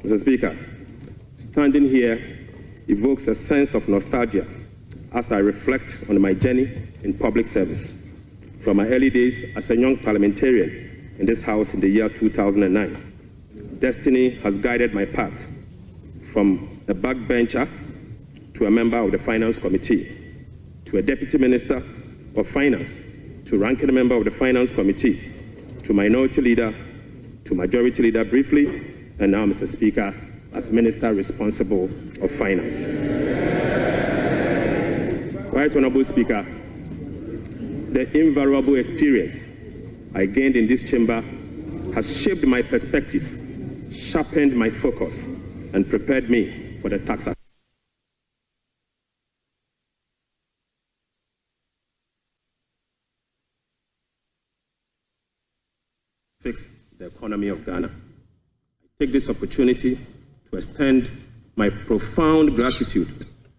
Mr. Speaker, standing here evokes a sense of nostalgia as I reflect on my journey in public service from my early days as a young parliamentarian in this House in the year 2009. Destiny has guided my path from a backbencher to a member of the Finance Committee, to a Deputy Minister of Finance, to ranking member of the Finance Committee, to Minority Leader, to Majority Leader briefly, and now, Mr. Speaker, as Minister responsible of Finance. Right Honorable Speaker, the invaluable experience I gained in this chamber has shaped my perspective, sharpened my focus, and prepared me for the tax. Fix the economy of Ghana. I take this opportunity to extend my profound gratitude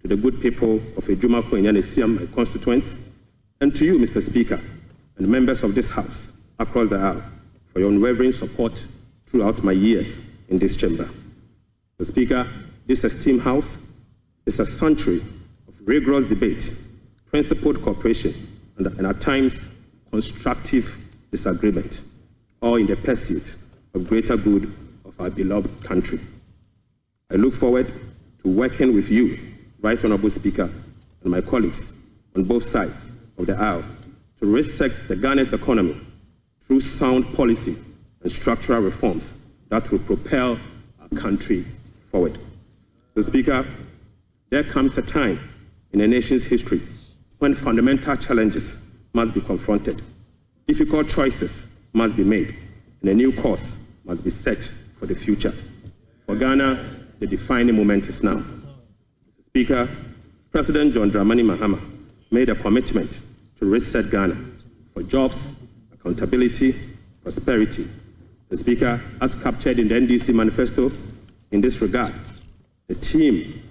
to the good people of Ejuma Koinyanesiam, my constituents, and to you, Mr. Speaker, and members of this House across the aisle for your unwavering support throughout my years in this chamber. Mr. Speaker, this esteemed House is a sanctuary of rigorous debate, principled cooperation, and at times constructive disagreement, all in the pursuit of greater good of our beloved country. I look forward to working with you, Right Honorable Speaker, and my colleagues on both sides of the aisle to reset the Ghana's economy through sound policy and structural reforms that will propel our country forward. Mr. Speaker, there comes a time in a nation's history when fundamental challenges must be confronted, difficult choices must be made, and a new course must be set for the future. For Ghana, the defining moment is now. Mr. Speaker, President John Dramani Mahama made a commitment to reset Ghana for jobs, accountability, prosperity. The Speaker, as captured in the NDC manifesto, in this regard, the theme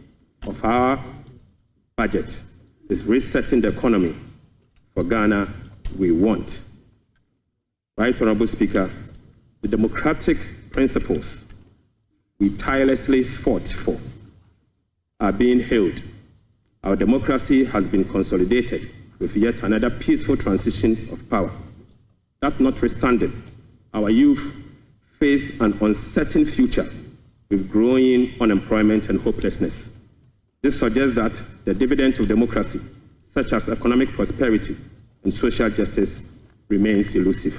of our budget is resetting the economy for Ghana we want. Right Honorable Speaker, the democratic principles we tirelessly fought for are being held. Our democracy has been consolidated with yet another peaceful transition of power. That notwithstanding, our youth face an uncertain future with growing unemployment and hopelessness. This suggests that the dividend of democracy, such as economic prosperity and social justice, remains elusive.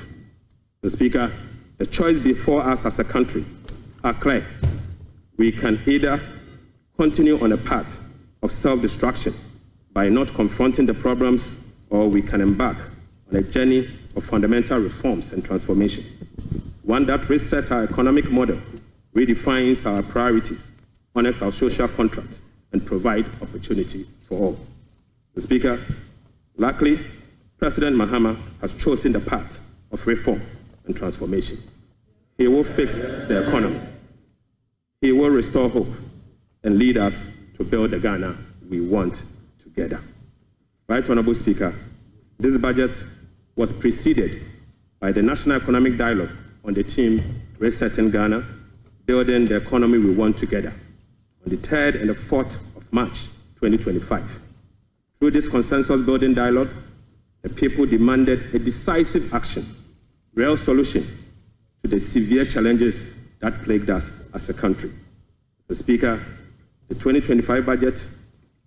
Mr. Speaker, the choice before us as a country are clear. We can either continue on a path of self-destruction by not confronting the problems, or we can embark on a journey of fundamental reforms and transformation, one that resets our economic model, redefines our priorities, honors our social contract, and provides opportunity for all. Mr. Speaker, luckily, President Mahama has chosen the path of reform and transformation. He will fix the economy. He will restore hope and lead us to build the Ghana we want together. Right Honorable Speaker, this budget was preceded by the National Economic Dialogue on the theme Resetting Ghana, Building the Economy We Want Together on the 3rd and the 4th of March 2025. Through this consensus-building dialogue, the people demanded a decisive action, real solution to the severe challenges that plagued us as a country. Mr. Speaker, the 2025 budget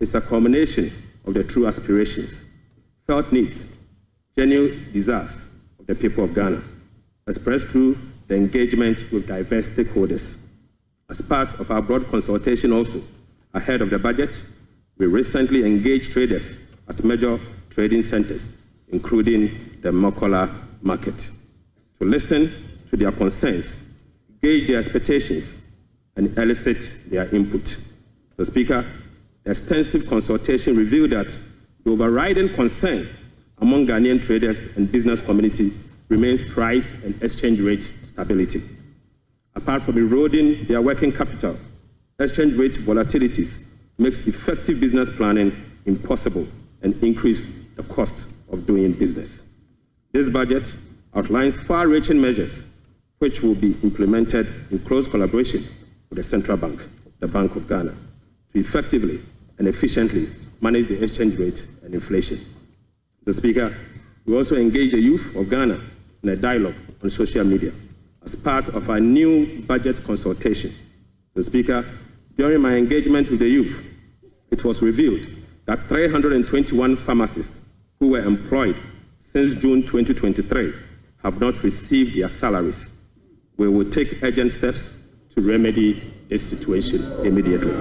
is a culmination of the true aspirations, felt needs, genuine desires of the people of Ghana, expressed through the engagement with diverse stakeholders. As part of our broad consultation also, ahead of the budget, we recently engaged traders at major trading centers, including the Mokola market, to listen to their concerns, gauge their expectations, and elicit their input. Mr. Speaker, the extensive consultation revealed that the overriding concern among Ghanaian traders and business community remains price and exchange rate stability. Apart from eroding their working capital, exchange rate volatilities makes effective business planning impossible and increase the cost of doing business. This budget outlines far-reaching measures which will be implemented in close collaboration with the Central Bank, the Bank of Ghana, to effectively and efficiently manage the exchange rate and inflation. Mr. Speaker, we also engage the youth of Ghana in a dialogue on social media as part of our new budget consultation. Mr. Speaker, during my engagement with the youth, it was revealed that 321 pharmacists who were employed since June 2023 have not received their salaries. We will take urgent steps to remedy this situation immediately.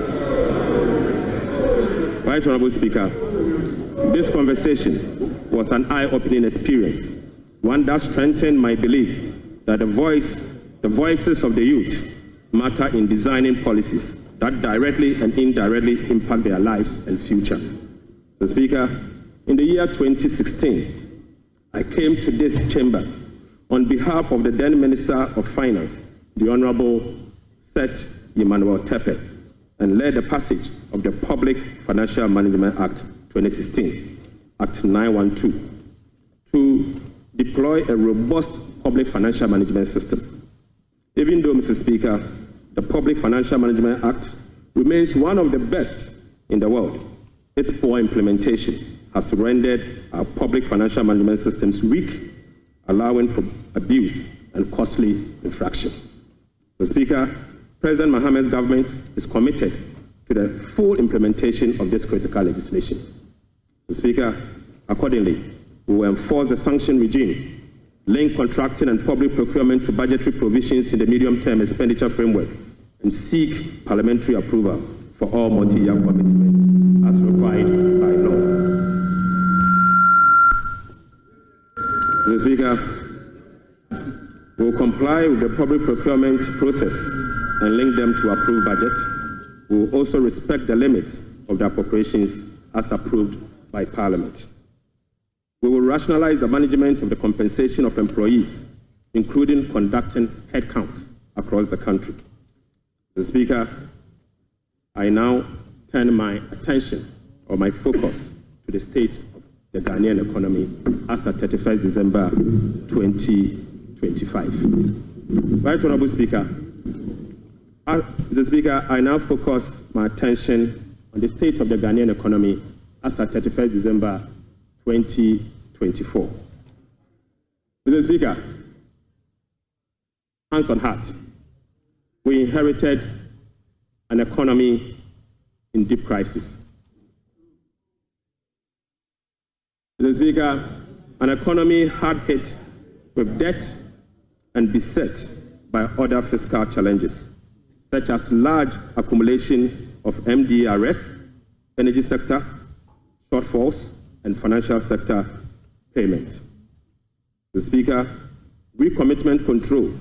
Right Honorable Speaker, this conversation was an eye-opening experience, one that strengthened my belief that the voices of the youth matter in designing policies that directly and indirectly impact their lives and future. Mr. Speaker, in the year 2016, I came to this chamber on behalf of the then Minister of Finance, the Honorable Seth Emmanuel Tepe, and led the passage of the Public Financial Management Act 2016, Act 912, to deploy a robust public financial management system. Even though, Mr. Speaker, the Public Financial Management Act remains one of the best in the world, its poor implementation has rendered our public financial management systems weak, allowing for abuse and costly infraction. Mr. Speaker, President Mohamed's government is committed to the full implementation of this critical legislation. Mr. Speaker, accordingly, we will enforce the sanction regime, link contracting and public procurement to budgetary provisions in the medium-term expenditure framework, and seek parliamentary approval for all multi-year commitments as required by law. Mr. Speaker, we will comply with the public procurement process and link them to approved budget. We will also respect the limits of the appropriations as approved by Parliament. We will rationalize the management of the compensation of employees, including conducting headcounts across the country. Mr. Speaker, I now turn my attention or my focus to the state of the Ghanaian economy as at 31st December 2025. Right Honorable Speaker, Mr. Speaker, I now focus my attention on the state of the Ghanaian economy as at 31st December 2024. Mr. Speaker, hands on heart, we inherited an economy in deep crisis. Mr. Speaker, an economy hard hit with debt and beset by other fiscal challenges, such as large accumulation of MDRS, energy sector, shortfalls, and financial sector payments. Mr. Speaker, recommitment control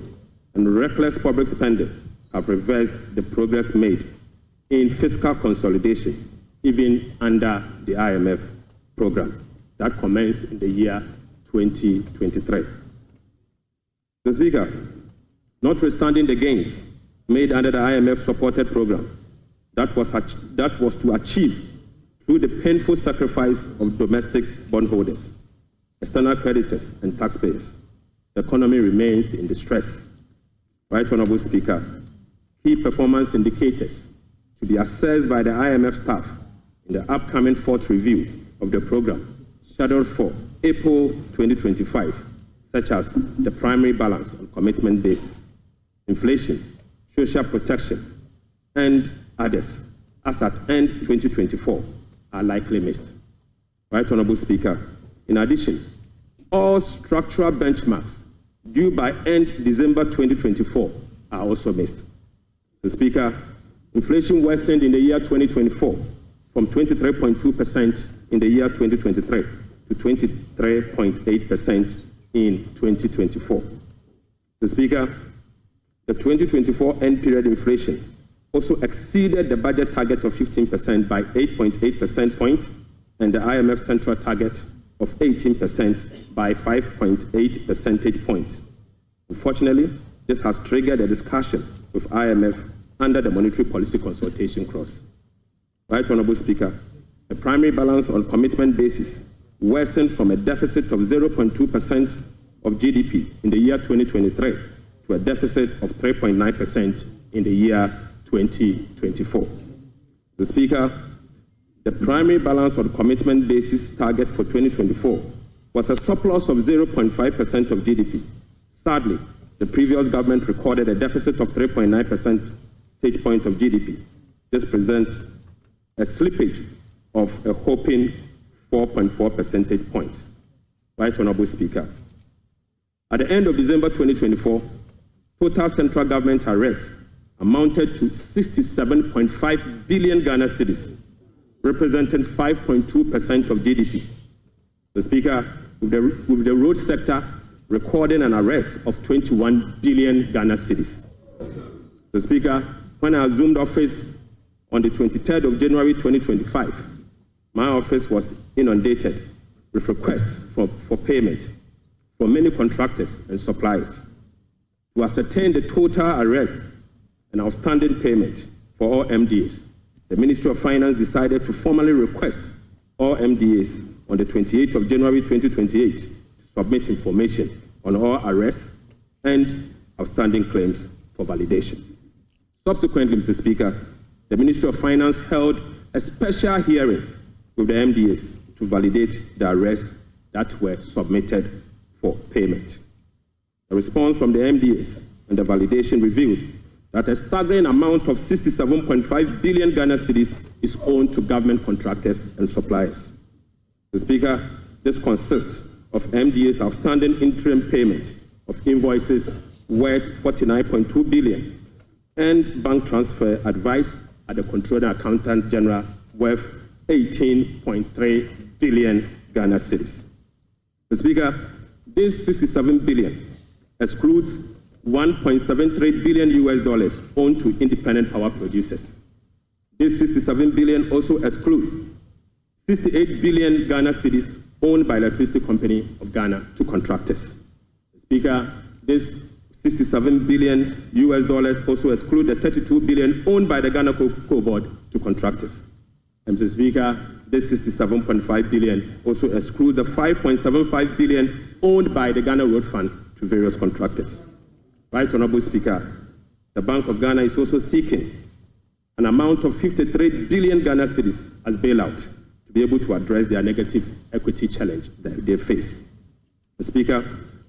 and reckless public spending have reversed the progress made in fiscal consolidation, even under the IMF program that commenced in the year 2023. Mr. Speaker, notwithstanding the gains made under the IMF-supported program that was to achieve through the painful sacrifice of domestic bondholders, external creditors, and taxpayers, the economy remains in distress. Right Honorable Speaker, key performance indicators to be assessed by the IMF staff in the upcoming fourth review of the program scheduled for April 2025, such as the primary balance on commitment basis, inflation, social protection, and others, as at end 2024, are likely missed. Right Honorable Speaker, in addition, all structural benchmarks due by end December 2024 are also missed. Mr. Speaker, inflation worsened in the year 2024 from 23.2% in the year 2023 to 23.8% in 2024. Mr. Speaker, the 2024 end period inflation also exceeded the budget target of 15% by 8.8 percentage points and the IMF central target of 18% by 5.8 percentage points. Unfortunately, this has triggered a discussion with IMF under the monetary policy consultation clause. Right Honorable Speaker, the primary balance on commitment basis worsened from a deficit of 0.2% of GDP in the year 2023 to a deficit of 3.9% in the year 2024. The Speaker, the primary balance on commitment basis target for 2024 was a surplus of 0.5% of GDP. Sadly, the previous government recorded a deficit of 3.9 percentage point of GDP. This presents a slippage of a whopping 4.4 percentage point. Right Honorable Speaker, at the end of December 2024, total central government arrests amounted to 67.5 billion Ghana cedis, representing 5.2% of GDP. The Speaker, with the road sector recording an arrest of 21 billion Ghana cedis. The Speaker, when I assumed office on the 23rd of January 2025, my office was inundated with requests for payment from many contractors and suppliers. To ascertain the total arrests and outstanding payment for all MDAs, the Ministry of Finance decided to formally request all MDAs on the 28th of January 2028 to submit information on all arrests and outstanding claims for validation. Subsequently, Mr. Speaker, the Ministry of Finance held a special hearing with the MDAs to validate the arrests that were submitted for payment. The response from the MDAs and the validation revealed that a staggering amount of 67.5 billion Ghana cedis is owed to government contractors and suppliers. Mr. Speaker, this consists of MDA's outstanding interim payment of invoices worth 49.2 billion and bank transfer advice at the Controller Accountant General worth 18.3 billion Ghana cedis. Mr. Speaker, this 67 billion excludes 1.73 billion US dollars owed to independent power producers. This 67 billion also excludes 68 billion Ghana cedis owned by Electricity Company of Ghana to contractors. Speaker, this 67 billion US dollars also exclude the 32 billion owned by the Ghana Cocoa Board to contractors. And Mr. Speaker, this 67.5 billion also excludes the 5.75 billion owned by the Ghana Road Fund to various contractors. Right Honorable Speaker, the Bank of Ghana is also seeking an amount of 53 billion Ghana cedis as bailout to be able to address their negative equity challenge that they face. Mr. Speaker,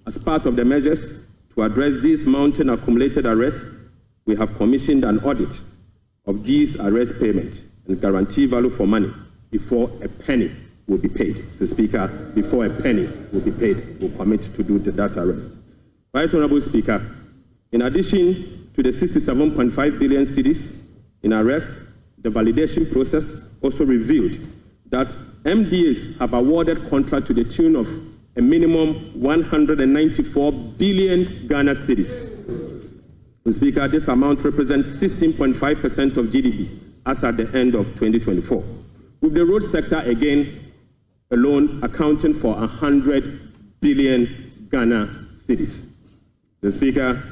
as part of the measures to address these mounting accumulated arrests, we have commissioned an audit of these arrest payments and guarantee value for money before a penny will be paid. Mr. Speaker, before a penny will be paid, we'll commit to do that arrest. Right Honorable Speaker, in addition to the 67.5 billion cedis in arrests, the validation process also revealed that MDAs have awarded contract to the tune of a minimum 194 billion Ghana cedis. Mr. Speaker, this amount represents 16.5% of GDP as at the end of 2024, with the road sector again alone accounting for 100 billion Ghana cedis. Mr. Speaker,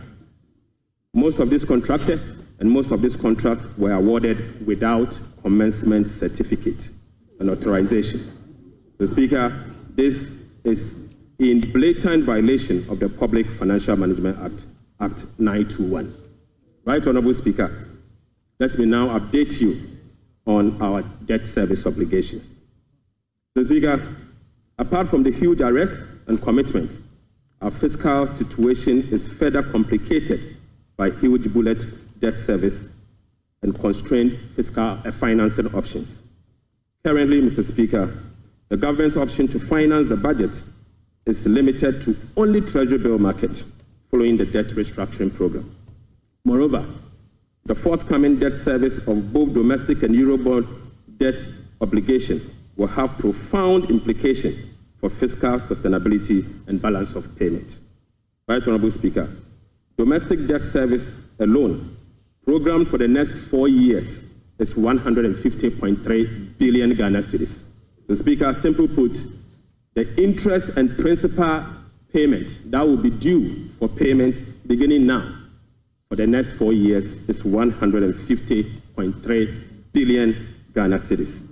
most of these contractors and most of these contracts were awarded without commencement certificate and authorization. Mr. Speaker, this is in blatant violation of the Public Financial Management Act 921. Right Honorable Speaker, let me now update you on our debt service obligations. Mr. Speaker, apart from the huge arrests and commitment, our fiscal situation is further complicated by huge bullet debt service and constrained fiscal financing options. Currently, Mr. Speaker, the government option to finance the budget is limited to only Treasury bill market following the debt restructuring program. Moreover, the forthcoming debt service of both domestic and Eurobond debt obligation will have profound implications for fiscal sustainability and balance of payment. Right Honorable Speaker, domestic debt service alone, programmed for the next 4 years, is 150.3 billion Ghana cedis. The Speaker, simply put, the interest and principal payment that will be due for payment beginning now for the next 4 years is 150.3 billion Ghana cedis.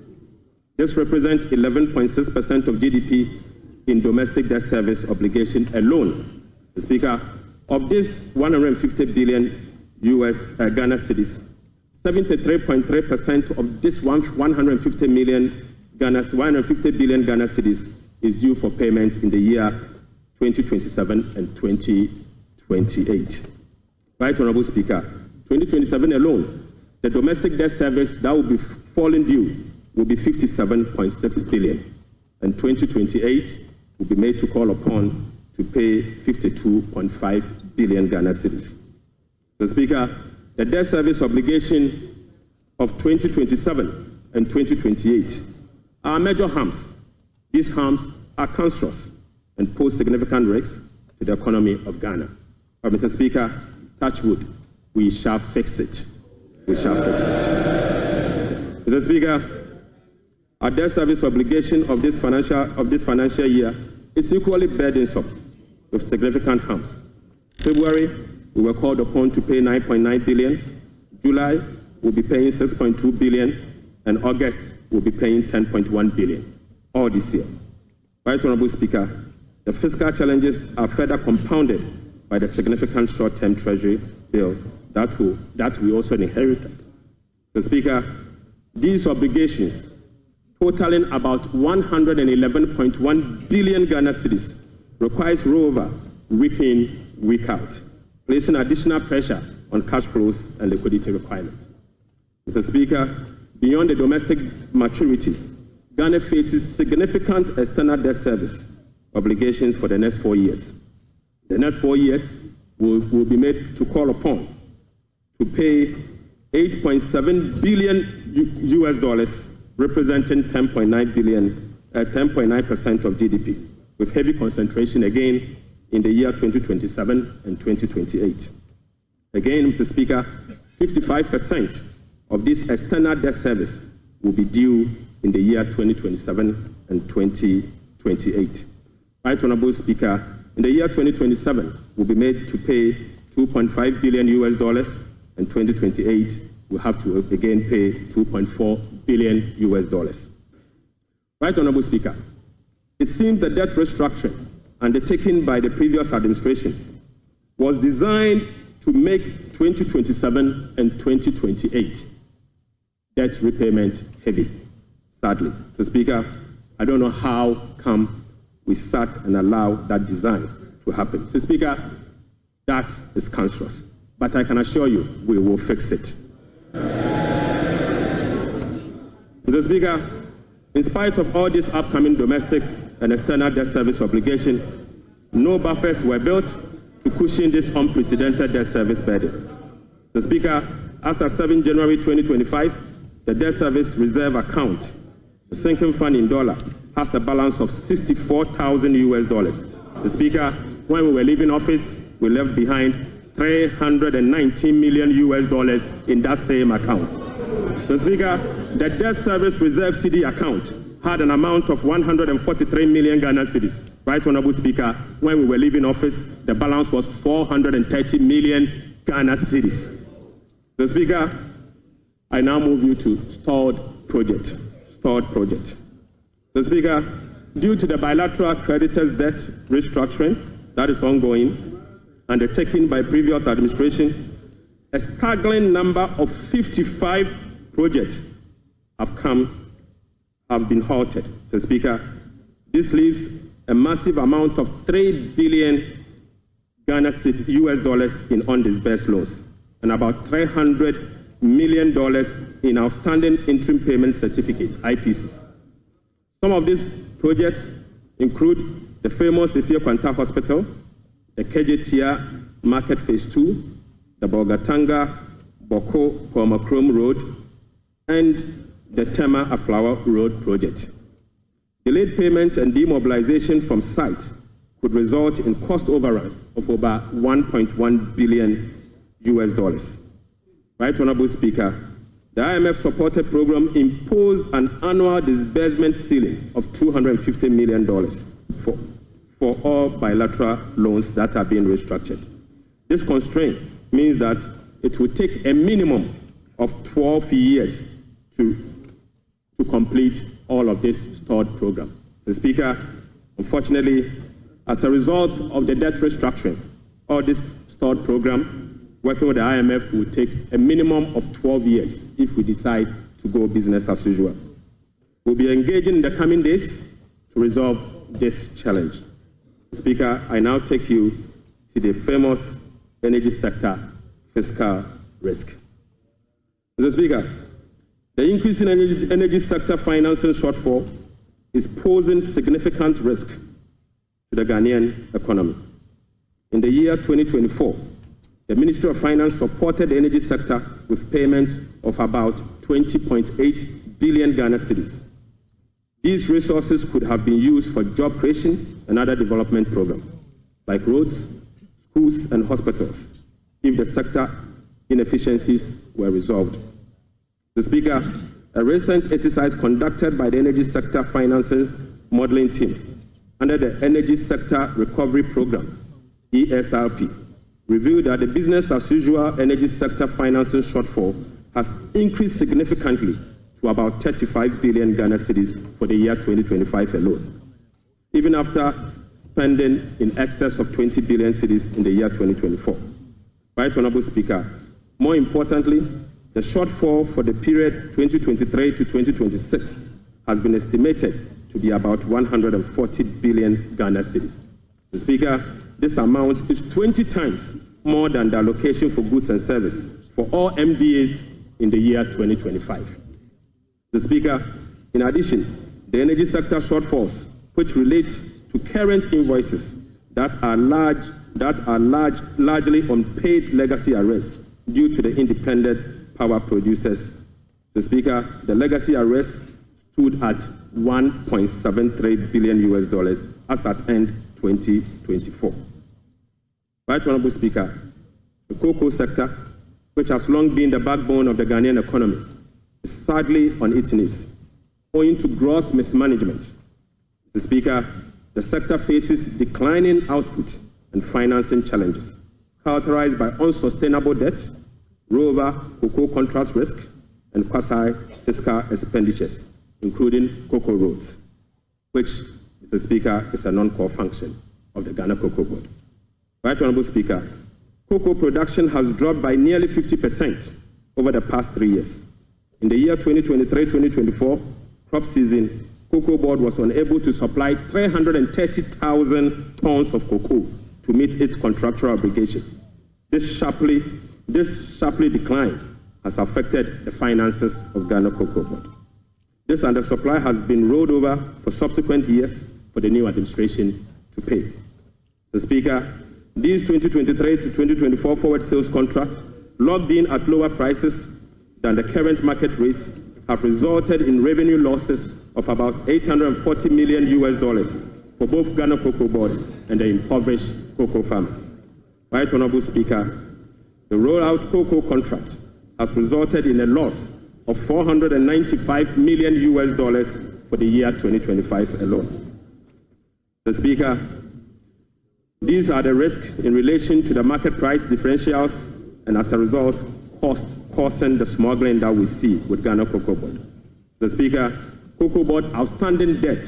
This represents 11.6% of GDP in domestic debt service obligation alone. The Speaker, of this 150 billion Ghana cedis, 73.3% of this 150 billion Ghana cedis is due for payment in the year 2027 and 2028. Right, Honorable Speaker, 2027 alone, the domestic debt service that will be falling due will be 57.6 billion, and 2028 will be made to call upon to pay 52.5 billion Ghana cedis. So, Speaker, the debt service obligation of 2027 and 2028 are major harms. These harms are cancerous and pose significant risks to the economy of Ghana. But, Mr. Speaker, touch wood, we shall fix it. We shall fix it. Mr. Speaker, our debt service obligation of this financial year is equally burdensome with significant harms. February, we were called upon to pay 9.9 billion. July, we'll be paying 6.2 billion, and August, we'll be paying 10.1 billion, all this year. Right, Honorable Speaker, the fiscal challenges are further compounded by the significant short-term treasury bill that we also inherited. So, Speaker, these obligations, totaling about 111.1 billion Ghana cedis, requires rollover week in, week out, placing additional pressure on cash flows and liquidity requirements. Mr. Speaker, beyond the domestic maturities, Ghana faces significant external debt service obligations for the next 4 years. The next 4 years will be made to call upon to pay $8.7 billion US dollars, representing 10.9% of GDP, with heavy concentration again in the year 2027 and 2028. Again, Mr. Speaker, 55% of this external debt service will be due in the year 2027 and 2028. Right, Honorable Speaker, in the year 2027, we'll be made to pay $2.5 billion US dollars, and 2028, we'll have to again pay $2.4 billion US dollars. Right, Honorable Speaker, it seems the debt restructuring undertaken by the previous administration was designed to make 2027 and 2028 debt repayment heavy, sadly. So, Speaker, I don't know how come we sat and allowed that design to happen. So, Speaker, that is cancerous. But I can assure you, we will fix it. Mr. Speaker, in spite of all this upcoming domestic and external debt service obligation, no buffers were built to cushion this unprecedented debt service burden. Mr. Speaker, as of 7 January 2025, the debt service reserve account, the sinking fund in dollar, has a balance of $64,000 US dollars. Mr. Speaker, when we were leaving office, we left behind $319 million US dollars in that same account. Mr. Speaker, the debt service reserve CD account had an amount of 143 million Ghana cedis. Right, Honorable Speaker, when we were leaving office, the balance was 430 million Ghana cedis. Mr. Speaker, I now move you to stalled project. Mr. Speaker, due to the bilateral creditors' debt restructuring that is ongoing, undertaken by previous administration, a staggering number of 55 projects have been halted. Mr. Speaker, this leaves a massive amount of 3 billion Ghana US dollars in undisbursed loans and about $300 million in outstanding interim payment certificates, IPCs. Some of these projects include the famous Ifio Kwanta Hospital, the Kejetia Market Phase 2, the Bolgatanga Boko Kormakrom Road, and the Tema Aflawa Road project. Delayed payment and demobilization from site could result in cost overruns of over 1.1 billion US dollars. Right, Honorable Speaker, the IMF-supported program imposed an annual disbursement ceiling of $250 million for all bilateral loans that are being restructured. This constraint means that it will take a minimum of 12 years to complete all of this stalled program. So, Speaker, unfortunately, as a result of the debt restructuring, all this stalled program, working with the IMF will take a minimum of 12 years if we decide to go business as usual. We'll be engaging in the coming days to resolve this challenge. Speaker, I now take you to the famous energy sector fiscal risk. Mr. Speaker, the increase in energy sector financing shortfall is posing significant risk to the Ghanaian economy. In the year 2024, the Ministry of Finance supported the energy sector with payment of about 20.8 billion Ghana cedis. These resources could have been used for job creation and other development programs, like roads, schools, and hospitals, if the sector inefficiencies were resolved. Mr. Speaker, a recent exercise conducted by the Energy Sector Financing Modeling Team under the Energy Sector Recovery Program, ESRP, revealed that the business-as-usual energy sector financing shortfall has increased significantly to about 35 billion Ghana cedis for the year 2025 alone, even after spending in excess of 20 billion cedis in the year 2024. Right, Honorable Speaker, more importantly, the shortfall for the period 2023 to 2026 has been estimated to be about 140 billion Ghana cedis. Mr. Speaker, this amount is 20 times more than the allocation for goods and services for all MDAs in the year 2025. Mr. Speaker, in addition, the energy sector shortfalls, which relate to current invoices that are largely unpaid legacy arrests due to the independent power producers. Mr. Speaker, the legacy arrests stood at $1.73 billion as at end 2024. Right, Honorable Speaker, the cocoa sector, which has long been the backbone of the Ghanaian economy, is sadly on its knees, owing to gross mismanagement. Mr. Speaker, the sector faces declining output and financing challenges, characterized by unsustainable debt, rollover cocoa contract risk, and quasi-fiscal expenditures, including cocoa roads, which, Mr. Speaker, is a non-core function of the Ghana Cocoa Board. Right, Honorable Speaker, cocoa production has dropped by nearly 50% over the past 3 years. In the year 2023-2024 crop season, Cocoa Board was unable to supply 330,000 tons of cocoa to meet its contractual obligation. This sharply decline has affected the finances of Ghana Cocoa Board. This undersupply has been rolled over for subsequent years for the new administration to pay. Mr. Speaker, these 2023 to 2024 forward sales contracts, locked in at lower prices than the current market rates, have resulted in revenue losses of about $840 million for both Ghana Cocoa Board and the impoverished cocoa farmer. Right, Honorable Speaker, the rollout cocoa contract has resulted in a loss of $495 million for the year 2025 alone. Mr. Speaker, these are the risks in relation to the market price differentials and, as a result, costs causing the smuggling that we see with Ghana Cocoa Board. Mr. Speaker, Cocoa Board outstanding debt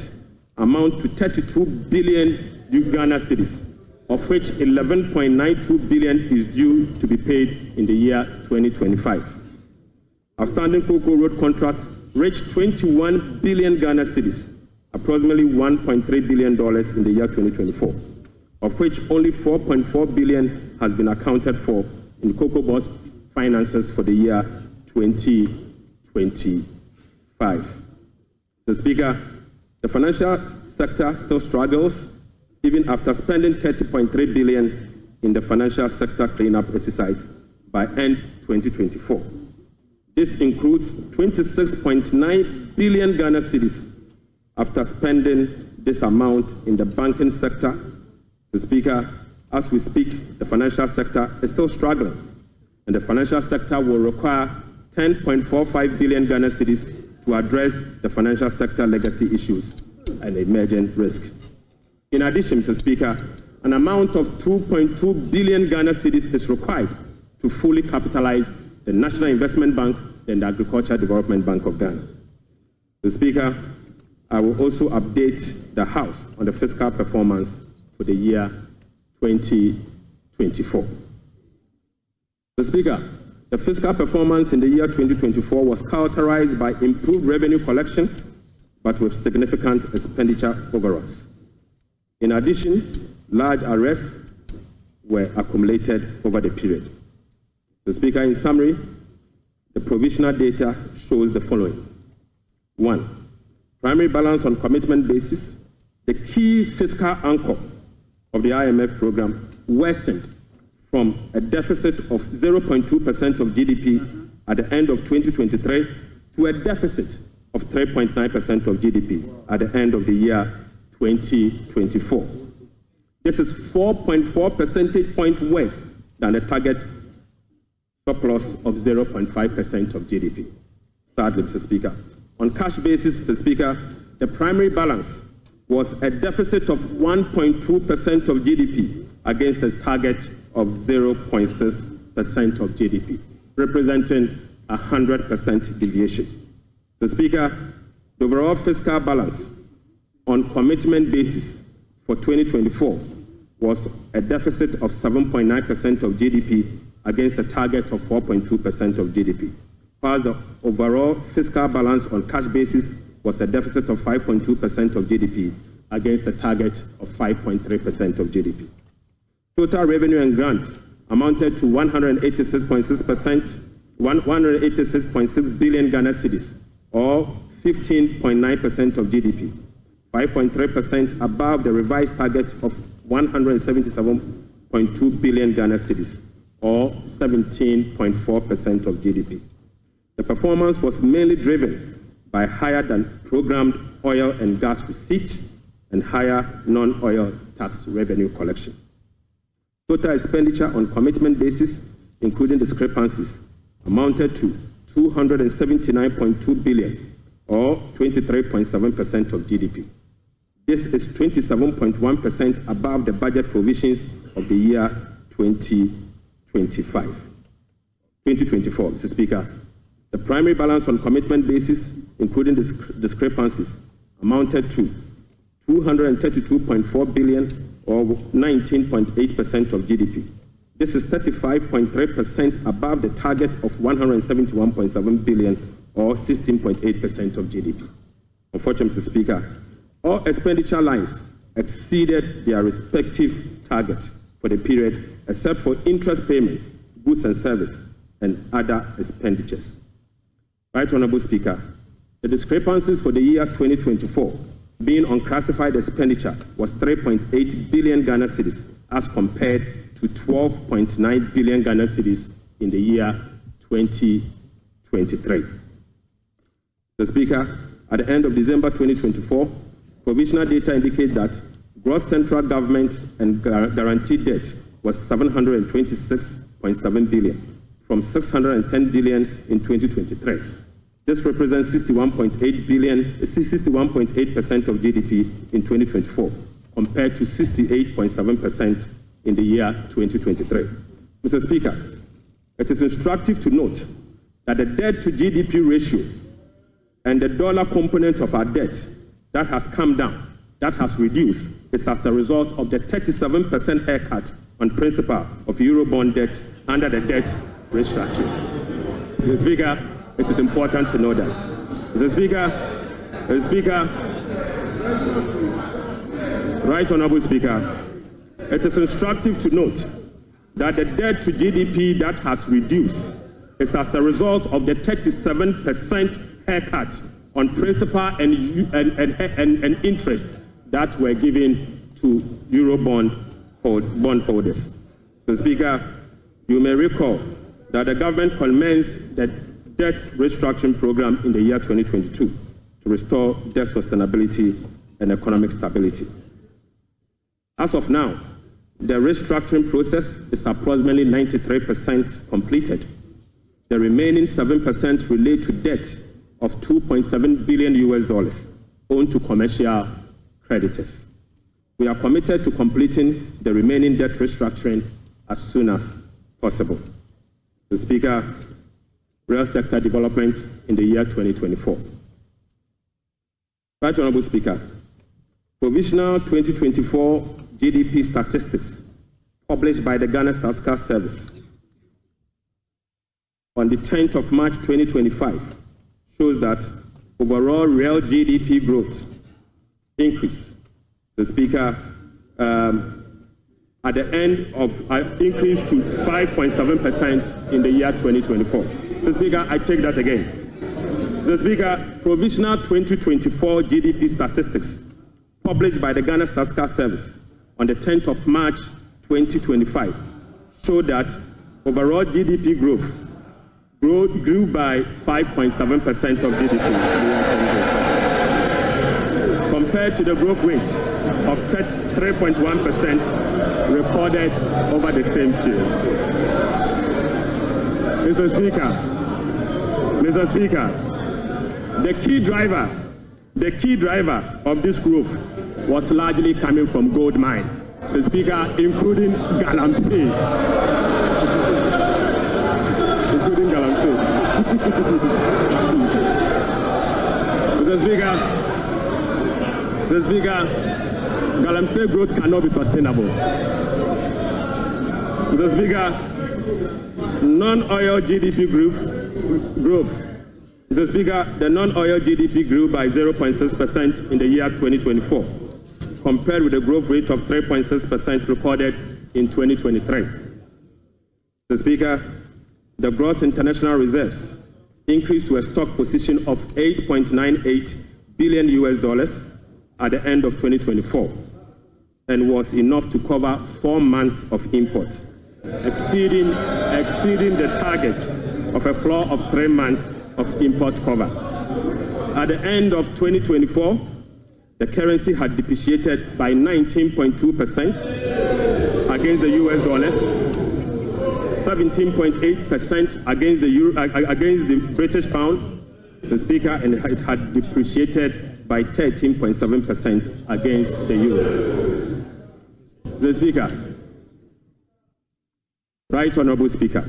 amount to 32 billion Ghana cedis, of which 11.92 billion is due to be paid in the year 2025. Outstanding cocoa road contracts reached 21 billion Ghana cedis, approximately $1.3 billion in the year 2024, of which only 4.4 billion has been accounted for in Cocoa Board's finances for the year 2025. Mr. Speaker, the financial sector still struggles even after spending 30.3 billion in the financial sector cleanup exercise by end 2024. This includes 26.9 billion Ghana cedis after spending this amount in the banking sector. Mr. Speaker, as we speak, the financial sector is still struggling, and the financial sector will require 10.45 billion Ghana cedis to address the financial sector legacy issues and emergent risk. In addition, Mr. Speaker, an amount of 2.2 billion Ghana cedis is required to fully capitalize the National Investment Bank and the Agricultural Development Bank of Ghana. Mr. Speaker, I will also update the House on the fiscal performance for the year 2024. Mr. Speaker, the fiscal performance in the year 2024 was characterized by improved revenue collection, but with significant expenditure overruns. In addition, large arrests were accumulated over the period. Mr. Speaker, in summary, the provisional data shows the following. 1. Primary balance on commitment basis, the key fiscal anchor of the IMF program, worsened from a deficit of 0.2% of GDP at the end of 2023 to a deficit of 3.9% of GDP at the end of the year 2024. This is 4.4 percentage points worse than the target surplus of 0.5% of GDP. Sadly, Mr. Speaker. On cash basis, Mr. Speaker, the primary balance was a deficit of 1.2% of GDP against a target of 0.6% of GDP, representing a 100% deviation. Mr. Speaker, the overall fiscal balance on commitment basis for 2024 was a deficit of 7.9% of GDP against a target of 4.2% of GDP, while the overall fiscal balance on cash basis was a deficit of 5.2% of GDP against a target of 5.3% of GDP. Total revenue and grants amounted to 186.6 billion Ghana cedis, or 15.9% of GDP, 5.3% above the revised target of 177.2 billion Ghana cedis, or 17.4% of GDP. The performance was mainly driven by higher than programmed oil and gas receipts and higher non-oil tax revenue collection. Total expenditure on commitment basis, including discrepancies, amounted to 279.2 billion, or 23.7% of GDP. This is 27.1% above the budget provisions of the year 2024, Mr. Speaker. The primary balance on commitment basis, including discrepancies, amounted to 232.4 billion, or 19.8% of GDP. This is 35.3% above the target of 171.7 billion, or 16.8% of GDP. Unfortunately, Mr. Speaker, all expenditure lines exceeded their respective targets for the period, except for interest payments, goods and service, and other expenditures. Right Honorable Speaker, the discrepancies for the year 2024 being unclassified expenditure was 3.8 billion Ghana cedis as compared to 12.9 billion Ghana cedis in the year 2023. Mr. Speaker, at the end of December 2024, provisional data indicate that gross central government and guaranteed debt was 726.7 billion from 610 billion in 2023. This represents 61.8% of GDP in 2024, compared to 68.7% in the year 2023. Mr. Speaker, it is instructive to note that the debt to GDP ratio and the dollar component of our debt that has come down, that has reduced, is as a result of the 37% haircut on principal of Eurobond debt under the debt restructuring. Mr. Speaker, it is important to know that. Mr. Speaker, Right Honorable Speaker, it is instructive to note that the debt to GDP that has reduced is as a result of the 37% haircut on principal and interest that were given to Eurobond bondholders. Mr. Speaker, you may recall that the government commenced the debt restructuring program in the year 2022 to restore debt sustainability and economic stability. As of now, the restructuring process is approximately 93% completed. The remaining 7% relate to debt of $2.7 billion owed to commercial creditors. We are committed to completing the remaining debt restructuring as soon as possible. Mr. Speaker, real sector development in the year 2024. Right Honorable Speaker, provisional 2024 GDP statistics published by the Ghana Statistical Service on the 10th of March 2025 shows that overall real GDP growth increase. The Speaker, at the end of increased to 5.7% in the year 2024. The Speaker, I take that again. The Speaker, provisional 2024 GDP statistics published by the Ghana Statistical Service on the 10th of March 2025 show that overall GDP growth grew by 5.7% of GDP compared to the growth rate of 3.1% recorded over the same period. Mr. Speaker, the key driver of this growth was largely coming from gold mine. Mr. Speaker, including Galamsey. Mr. Speaker, Galamsey growth cannot be sustainable. Mr. Speaker, non-oil GDP growth. Mr. Speaker, the non-oil GDP grew by 0.6% in the year 2024, compared with a growth rate of 3.6% recorded in 2023. Mr. Speaker, the gross international reserves increased to a stock position of $8.98 billion at the end of 2024 and was enough to cover 4 months of imports, exceeding the target of a floor of 3 months of import cover. At the end of 2024, the currency had depreciated by 19.2% against the US dollars, 17.8% against the British pound, Mr. Speaker, and it had depreciated by 13.7% against the euro. Mr. Speaker, Right Honourable Speaker,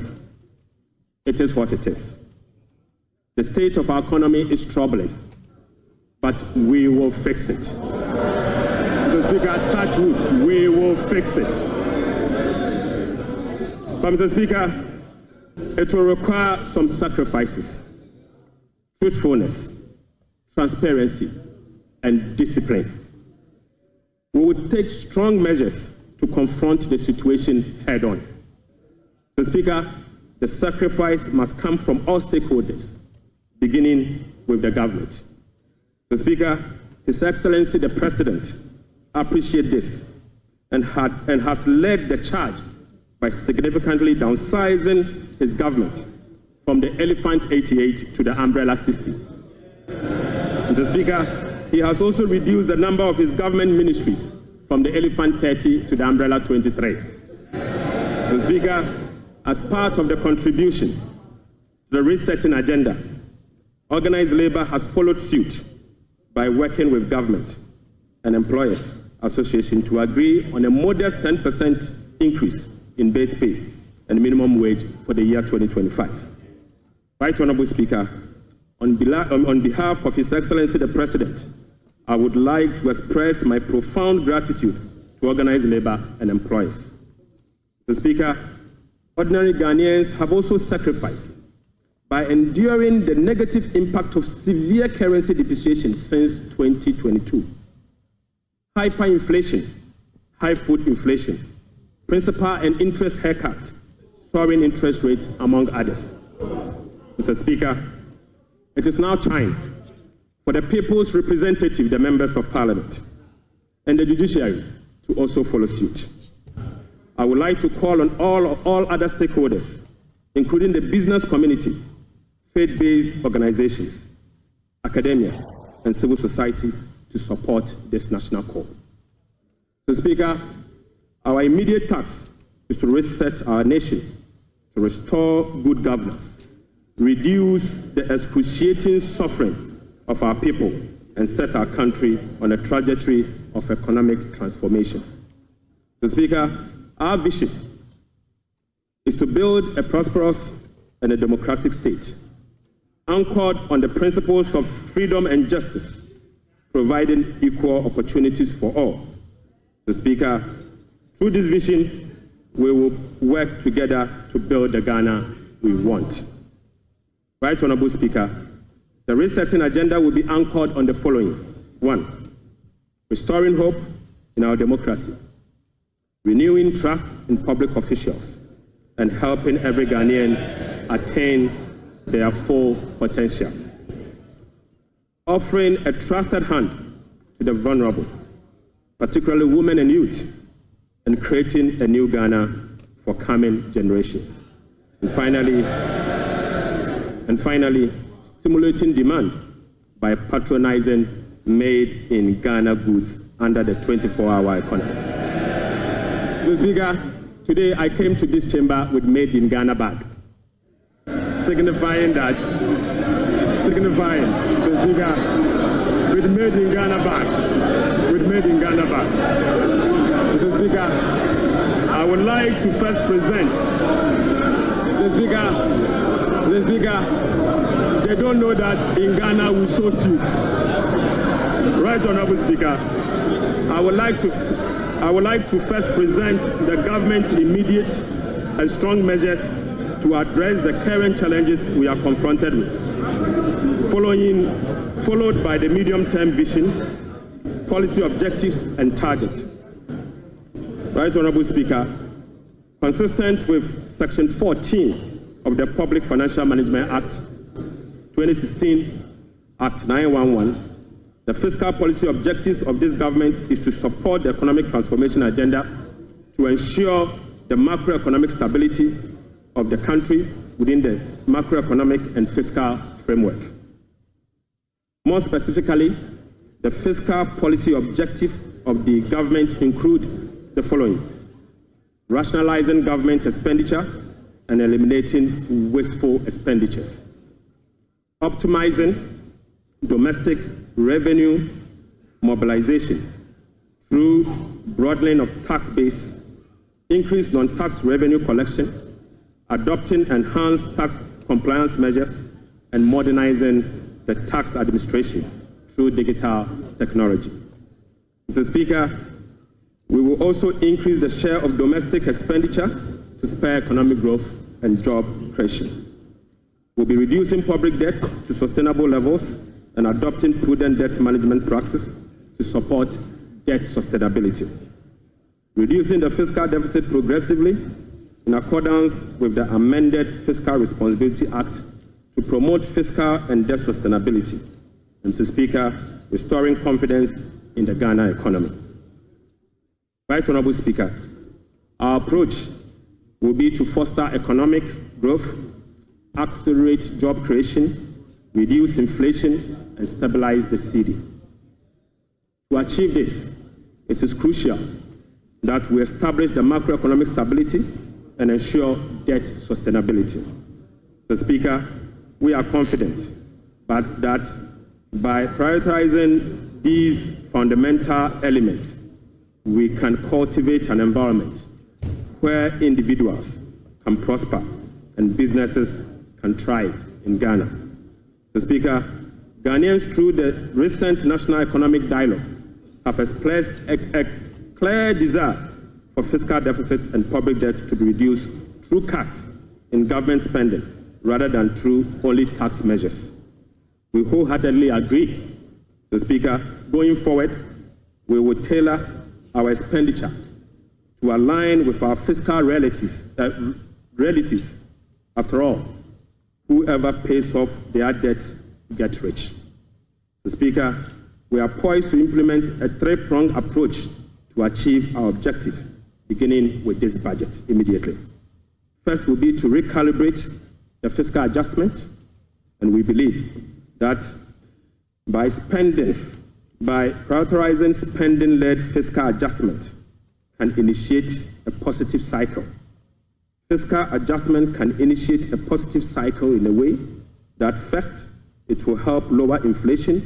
it is what it is. The state of our economy is troubling, but we will fix it. Mr. Speaker, touch wood, we will fix it. But Mr. Speaker, it will require some sacrifices, truthfulness, transparency, and discipline. We will take strong measures to confront the situation head-on. Mr. Speaker, the sacrifice must come from all stakeholders, beginning with the government. Mr. Speaker, His Excellency the President appreciates this and has led the charge by significantly downsizing his government from the Elephant 88 to the Umbrella 60. Mr. Speaker, he has also reduced the number of his government ministries from the Elephant 30 to the Umbrella 23. Mr. Speaker, as part of the contribution to the resetting agenda, organized labor has followed suit by working with government and employers association to agree on a modest 10% increase in base pay and minimum wage for the year 2025. Right Honourable Speaker, on behalf of His Excellency the President, I would like to express my profound gratitude to organized labor and employers. Mr. Speaker, ordinary Ghanaians have also sacrificed by enduring the negative impact of severe currency depreciation since 2022. Hyperinflation, high food inflation, principal and interest haircuts, soaring interest rates, among others. Mr. Speaker, it is now time for the people's representative, the members of Parliament, and the judiciary to also follow suit. I would like to call on all other stakeholders, including the business community, faith-based organizations, academia, and civil society to support this national call. Mr. Speaker, our immediate task is to reset our nation, to restore good governance, reduce the excruciating suffering of our people, and set our country on a trajectory of economic transformation. Mr. Speaker, our vision is to build a prosperous and a democratic state, anchored on the principles of freedom and justice, providing equal opportunities for all. Mr. Speaker, through this vision, we will work together to build the Ghana we want. Right Honorable Speaker, the resetting agenda will be anchored on the following. 1. Restoring hope in our democracy, renewing trust in public officials, and helping every Ghanaian attain their full potential. Offering a trusted hand to the vulnerable, particularly women and youth, and creating a new Ghana for coming generations. And finally, stimulating demand by patronizing made-in-Ghana goods under the 24-hour economy. Mr. Speaker, today I came to this chamber with made-in-Ghana bag, signifying, Mr. Speaker, with made-in-Ghana bag, Mr. Speaker, I would like to first present, Mr. Speaker, they don't know that in Ghana we sew suits. Right, Honorable Speaker, I would like to first present the government's immediate and strong measures to address the current challenges we are confronted with, followed by the medium-term vision, policy objectives and targets. Right, Honorable Speaker, consistent with Section 14 of the Public Financial Management Act 2016, Act 911, the fiscal policy objectives of this government is to support the economic transformation agenda to ensure the macroeconomic stability of the country within the macroeconomic and fiscal framework. More specifically, the fiscal policy objective of the government include the following: rationalizing government expenditure and eliminating wasteful expenditures, optimizing domestic revenue mobilization through broadening of tax base, increased non-tax revenue collection, adopting enhanced tax compliance measures, and modernizing the tax administration through digital technology. Mr. Speaker, we will also increase the share of domestic expenditure to spur economic growth and job creation. We'll be reducing public debt to sustainable levels and adopting prudent debt management practice to support debt sustainability. Reducing the fiscal deficit progressively in accordance with the amended Fiscal Responsibility Act to promote fiscal and debt sustainability. And Mr. Speaker, restoring confidence in the Ghana economy. Right, Honorable Speaker, our approach will be to foster economic growth, accelerate job creation, reduce inflation, and stabilize the cedi. To achieve this, it is crucial that we establish the macroeconomic stability and ensure debt sustainability. Mr. Speaker, we are confident that by prioritizing these fundamental elements, we can cultivate an environment where individuals can prosper and businesses can thrive in Ghana. Mr. Speaker, Ghanaians through the recent National Economic Dialogue have expressed a clear desire for fiscal deficit and public debt to be reduced through cuts in government spending rather than through only tax measures. We wholeheartedly agree, Mr. Speaker, going forward, we will tailor our expenditure to align with our fiscal realities. After all, whoever pays off their debt gets rich. Mr. Speaker, we are poised to implement a three-pronged approach to achieve our objective, beginning with this budget immediately. First will be to recalibrate the fiscal adjustment, and we believe that by prioritizing spending-led fiscal adjustment can initiate a positive cycle. Fiscal adjustment can initiate a positive cycle in a way that first, it will help lower inflation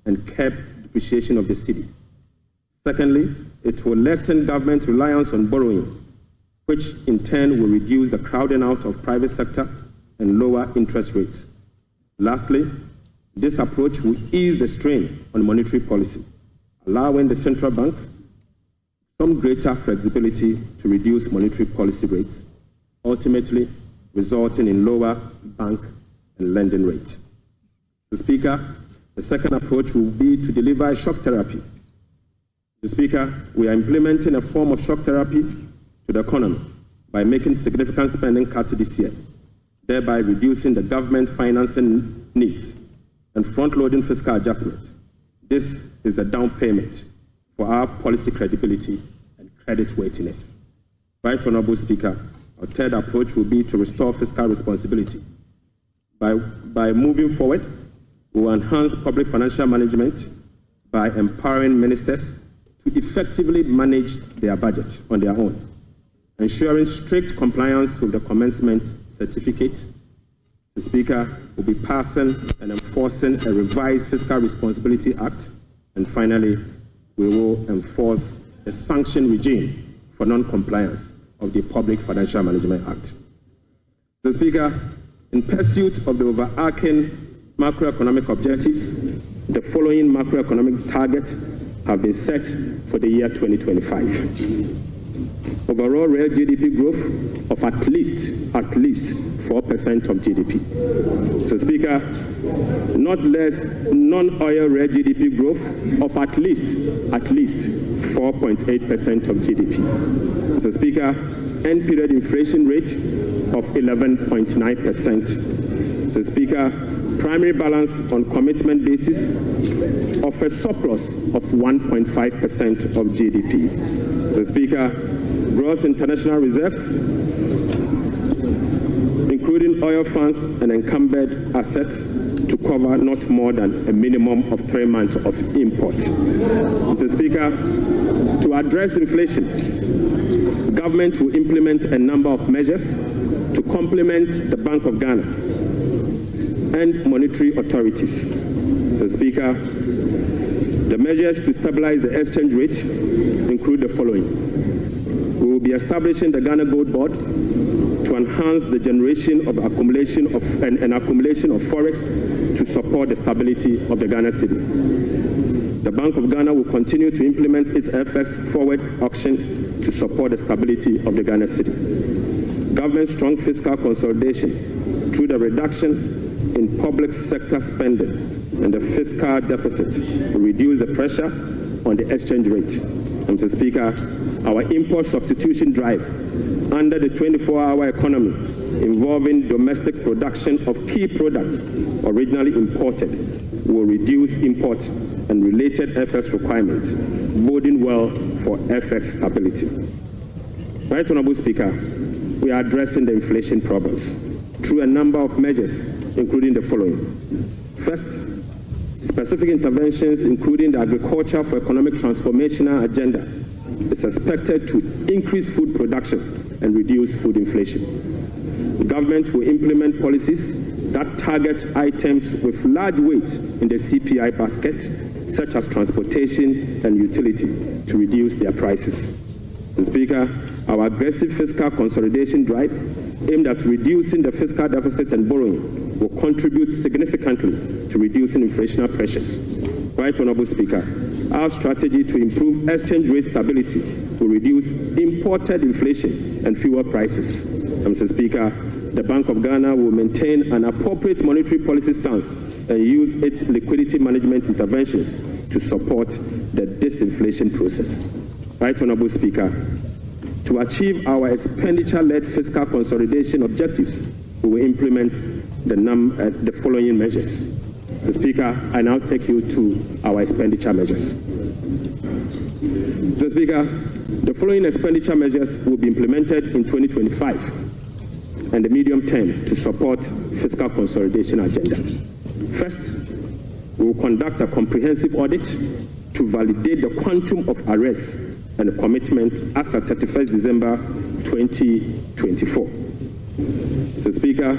and curb depreciation of the cedi. Secondly, it will lessen government reliance on borrowing, which in turn will reduce the crowding out of private sector and lower interest rates. Lastly, this approach will ease the strain on monetary policy, allowing the central bank some greater flexibility to reduce monetary policy rates, ultimately resulting in lower bank and lending rate. Mr. Speaker, the second approach will be to deliver shock therapy. Mr. Speaker, we are implementing a form of shock therapy to the economy by making significant spending cuts this year, thereby reducing the government financing needs and front-loading fiscal adjustments. This is the down payment for our policy credibility and credit worthiness. Right Honourable Speaker, our third approach will be to restore fiscal responsibility. By moving forward, we will enhance public financial management by empowering ministers to effectively manage their budget on their own, ensuring strict compliance with the commencement certificate. The Speaker will be passing and enforcing a revised Fiscal Responsibility Act, and finally, we will enforce a sanction regime for non-compliance of the Public Financial Management Act. The Speaker, in pursuit of the overarching macroeconomic objectives, the following macroeconomic targets have been set for the year 2025. Overall real GDP growth of at least 4% of GDP. So, Speaker, not less non-oil real GDP growth of at least 4.8% of GDP. So, Speaker, end period inflation rate of 11.9%. So, Speaker, primary balance on commitment basis of a surplus of 1.5% of GDP. So, Speaker, gross international reserves, including oil funds and encumbered assets, to cover not more than a minimum of 3 months of import. Mr. Speaker, to address inflation, government will implement a number of measures to complement the Bank of Ghana and monetary authorities. Mr. Speaker, the measures to stabilize the exchange rate include the following. We will be establishing the Ghana Gold Board to enhance the generation of accumulation of forex to support the stability of the Ghana cedi. The Bank of Ghana will continue to implement its FX forward auction to support the stability of the Ghana cedi. Government strong fiscal consolidation through the reduction in public sector spending and the fiscal deficit will reduce the pressure on the exchange rate. Mr. Speaker, our import substitution drive under the 24-hour economy involving domestic production of key products originally imported will reduce import and related FX requirements, boding well for FX stability. Right Honourable Speaker, we are addressing the inflation problems through a number of measures, including the following. First, specific interventions, including the Agriculture for Economic Transformational Agenda, is expected to increase food production and reduce food inflation. The government will implement policies that target items with large weight in the CPI basket, such as transportation and utility, to reduce their prices. Mr. Speaker, our aggressive fiscal consolidation drive aimed at reducing the fiscal deficit and borrowing will contribute significantly to reducing inflationary pressures. Right Honourable Speaker, our strategy to improve exchange rate stability will reduce imported inflation and fuel prices. Mr. Speaker, the Bank of Ghana will maintain an appropriate monetary policy stance and use its liquidity management interventions to support the disinflation process. Right Honourable Speaker, to achieve our expenditure-led fiscal consolidation objectives, we will implement the following measures. Mr. Speaker, I now take you to our expenditure measures. Mr. Speaker, the following expenditure measures will be implemented in 2025 and the medium term to support fiscal consolidation agenda. First, we will conduct a comprehensive audit to validate the quantum of arrests and commitment as at 31st December 2024. Mr. Speaker,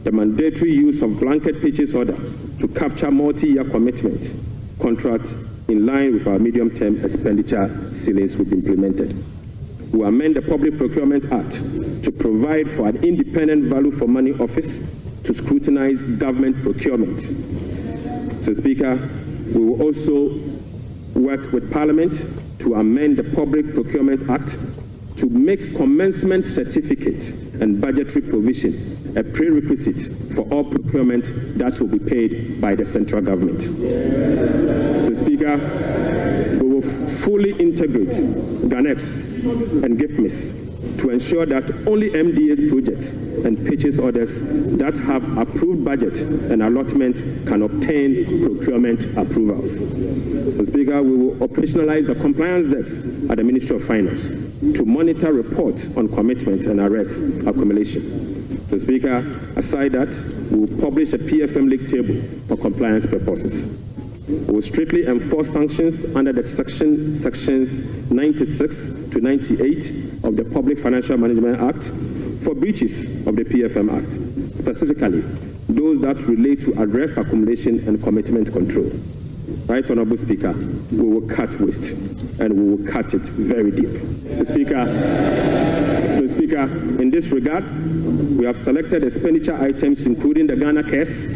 the mandatory use of blanket purchase order to capture multi-year commitment contracts in line with our medium-term expenditure ceilings will be implemented. We will amend the Public Procurement Act to provide for an independent value for money office to scrutinize government procurement. Mr. Speaker, we will also work with Parliament to amend the Public Procurement Act to make commencement certificate and budgetary provision a prerequisite for all procurement that will be paid by the central government. Mr. Speaker, we will fully integrate GANEPS and GIFMIS to ensure that only MDA's projects and purchase orders that have approved budget and allotment can obtain procurement approvals. Mr. Speaker, we will operationalize the compliance desk at the Ministry of Finance to monitor reports on commitment and arrest accumulation. Mr. Speaker, aside that, we will publish a PFM league table for compliance purposes. We will strictly enforce sanctions under the sections 96 to 98 of the Public Financial Management Act for breaches of the PFM Act, specifically those that relate to arrest accumulation and commitment control. Right, Honorable Speaker, we will cut waste and we will cut it very deep. Mr. Speaker, in this regard, we have selected expenditure items including the Ghana Cares,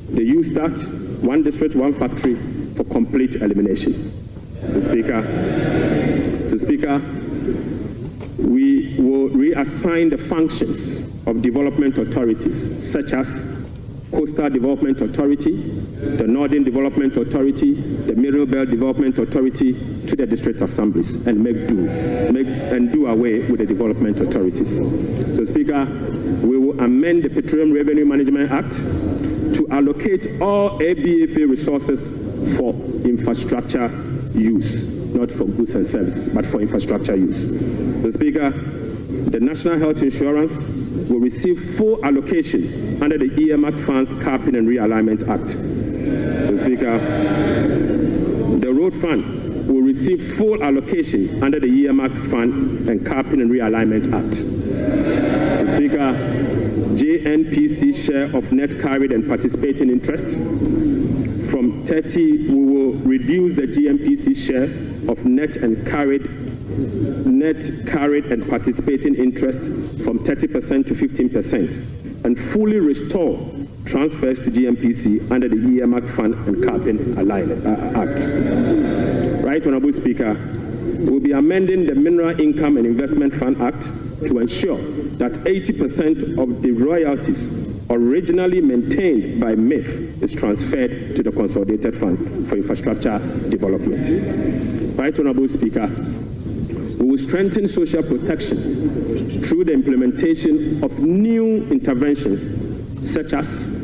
the USTAT, One District, One Factory for complete elimination. Mr. Speaker, we will reassign the functions of development authorities such as Coastal Development Authority, the Northern Development Authority, the Middle Belt Development Authority to the district assemblies and do away with the development authorities. So, Speaker, we will amend the Petroleum Revenue Management Act to allocate all ABFA resources for infrastructure use, not for goods and services, but for infrastructure use. So, Speaker, the National Health Insurance will receive full allocation under the earmarked funds capping and realignment act. So, Speaker, the road fund will receive full allocation under the earmarked fund and capping and realignment act. So, Speaker, JNPC share of net carried and participating interest from 30, we will reduce the GNPC share of net carried and participating interest from 30% to 15% and fully restore transfers to GNPC under the earmarked fund and capping alignment act. Right, Honorable Speaker, we'll be amending the Mineral Income and Investment Fund Act to ensure that 80% of the royalties originally maintained by MIF is transferred to the Consolidated Fund for Infrastructure Development. Right, Honorable Speaker, we will strengthen social protection through the implementation of new interventions such as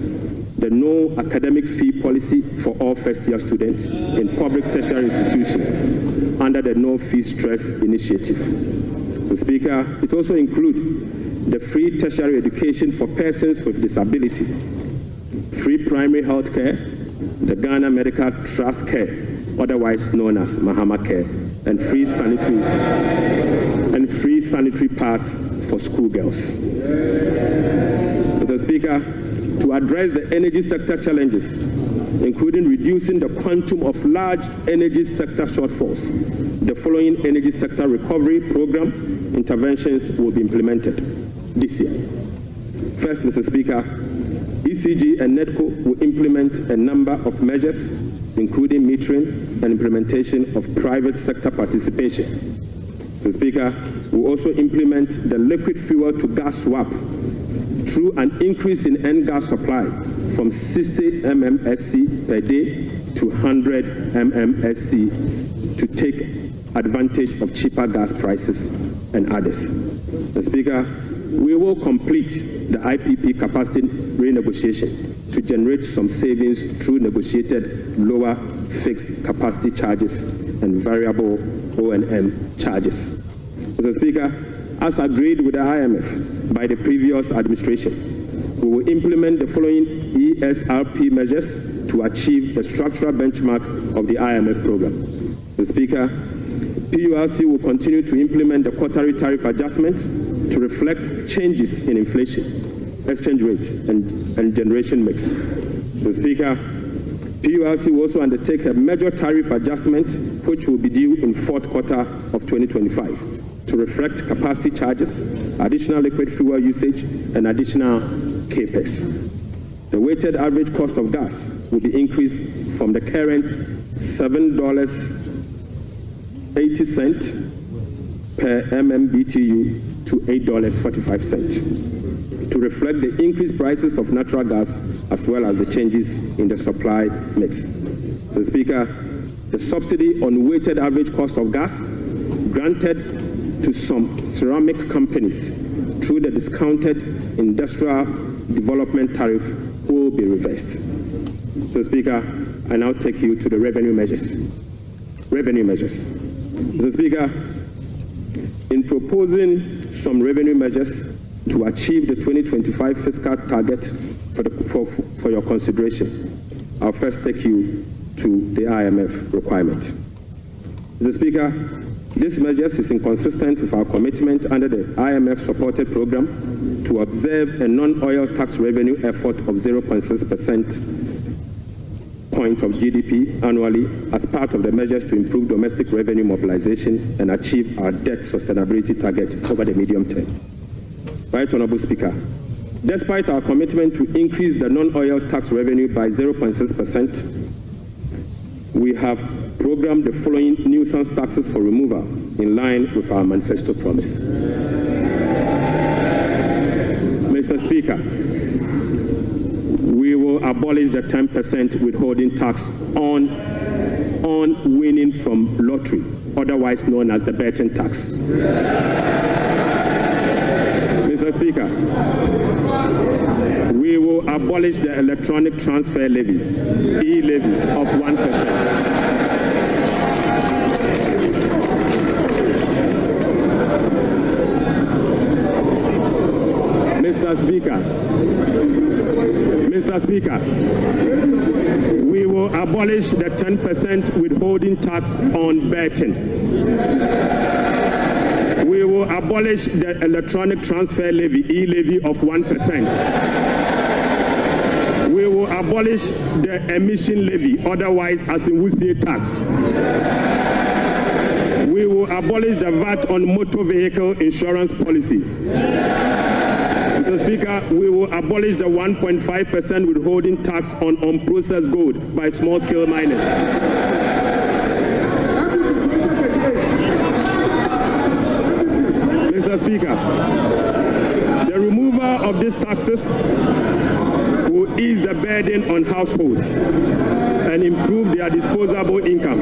the no academic fee policy for all first-year students in public tertiary institutions under the No Fee Stress initiative. Mr. Speaker, it also includes the free tertiary education for persons with disability, free primary health care, the Ghana Medical Trust Care, otherwise known as Mahama Care, and free sanitary pads for schoolgirls. Mr. Speaker, to address the energy sector challenges, including reducing the quantum of large energy sector shortfalls, the following energy sector recovery program interventions will be implemented this year. First, Mr. Speaker, ECG and NEDCO will implement a number of measures, including metering and implementation of private sector participation. Mr. Speaker, we will also implement the liquid fuel to gas swap through an increase in N-gas supply from 60 mmSC per day to 100 mmSC to take advantage of cheaper gas prices and others. Mr. Speaker, we will complete the IPP capacity renegotiation to generate some savings through negotiated lower fixed capacity charges and variable O&M charges. Mr. Speaker, as agreed with the IMF by the previous administration, we will implement the following ESRP measures to achieve the structural benchmark of the IMF program. Mr. Speaker, PURC will continue to implement the quarterly tariff adjustment to reflect changes in inflation, exchange rate, and generation mix. Mr. Speaker, PURC will also undertake a major tariff adjustment which will be due in fourth quarter of 2025 to reflect capacity charges, additional liquid fuel usage, and additional capex. The weighted average cost of gas will be increased from the current $7.80 per MMBTU to $8.45. to reflect the increased prices of natural gas as well as the changes in the supply mix. So, Speaker, the subsidy on weighted average cost of gas granted to some ceramic companies through the discounted industrial development tariff will be reversed. So, Speaker, I now take you to the revenue measures. Revenue measures. Mr. Speaker, in proposing some revenue measures to achieve the 2025 fiscal target for your consideration, I'll first take you to the IMF requirement. Mr. Speaker, this measure is inconsistent with our commitment under the IMF-supported program to observe a non-oil tax revenue effort of 0.6% point of GDP annually as part of the measures to improve domestic revenue mobilization and achieve our debt sustainability target over the medium term. Right, Honorable Speaker, despite our commitment to increase the non-oil tax revenue by 0.6%, we have programmed the following nuisance taxes for removal in line with our manifesto promise. Mr. Speaker, we will abolish the 10% withholding tax on winning from lottery, otherwise known as the betting tax. Mr. Speaker, we will abolish the electronic transfer levy, e-levy, of 1%. Mr. Speaker, we will abolish the 10% withholding tax on betting. We will abolish the electronic transfer levy, e-levy, of 1%. We will abolish the emission levy, otherwise as in Wusie tax. We will abolish the VAT on motor vehicle insurance policy. Mr. Speaker, we will abolish the 1.5% withholding tax on unprocessed gold by small-scale miners. Mr. Speaker, the removal of these taxes will ease the burden on households and improve their disposable income.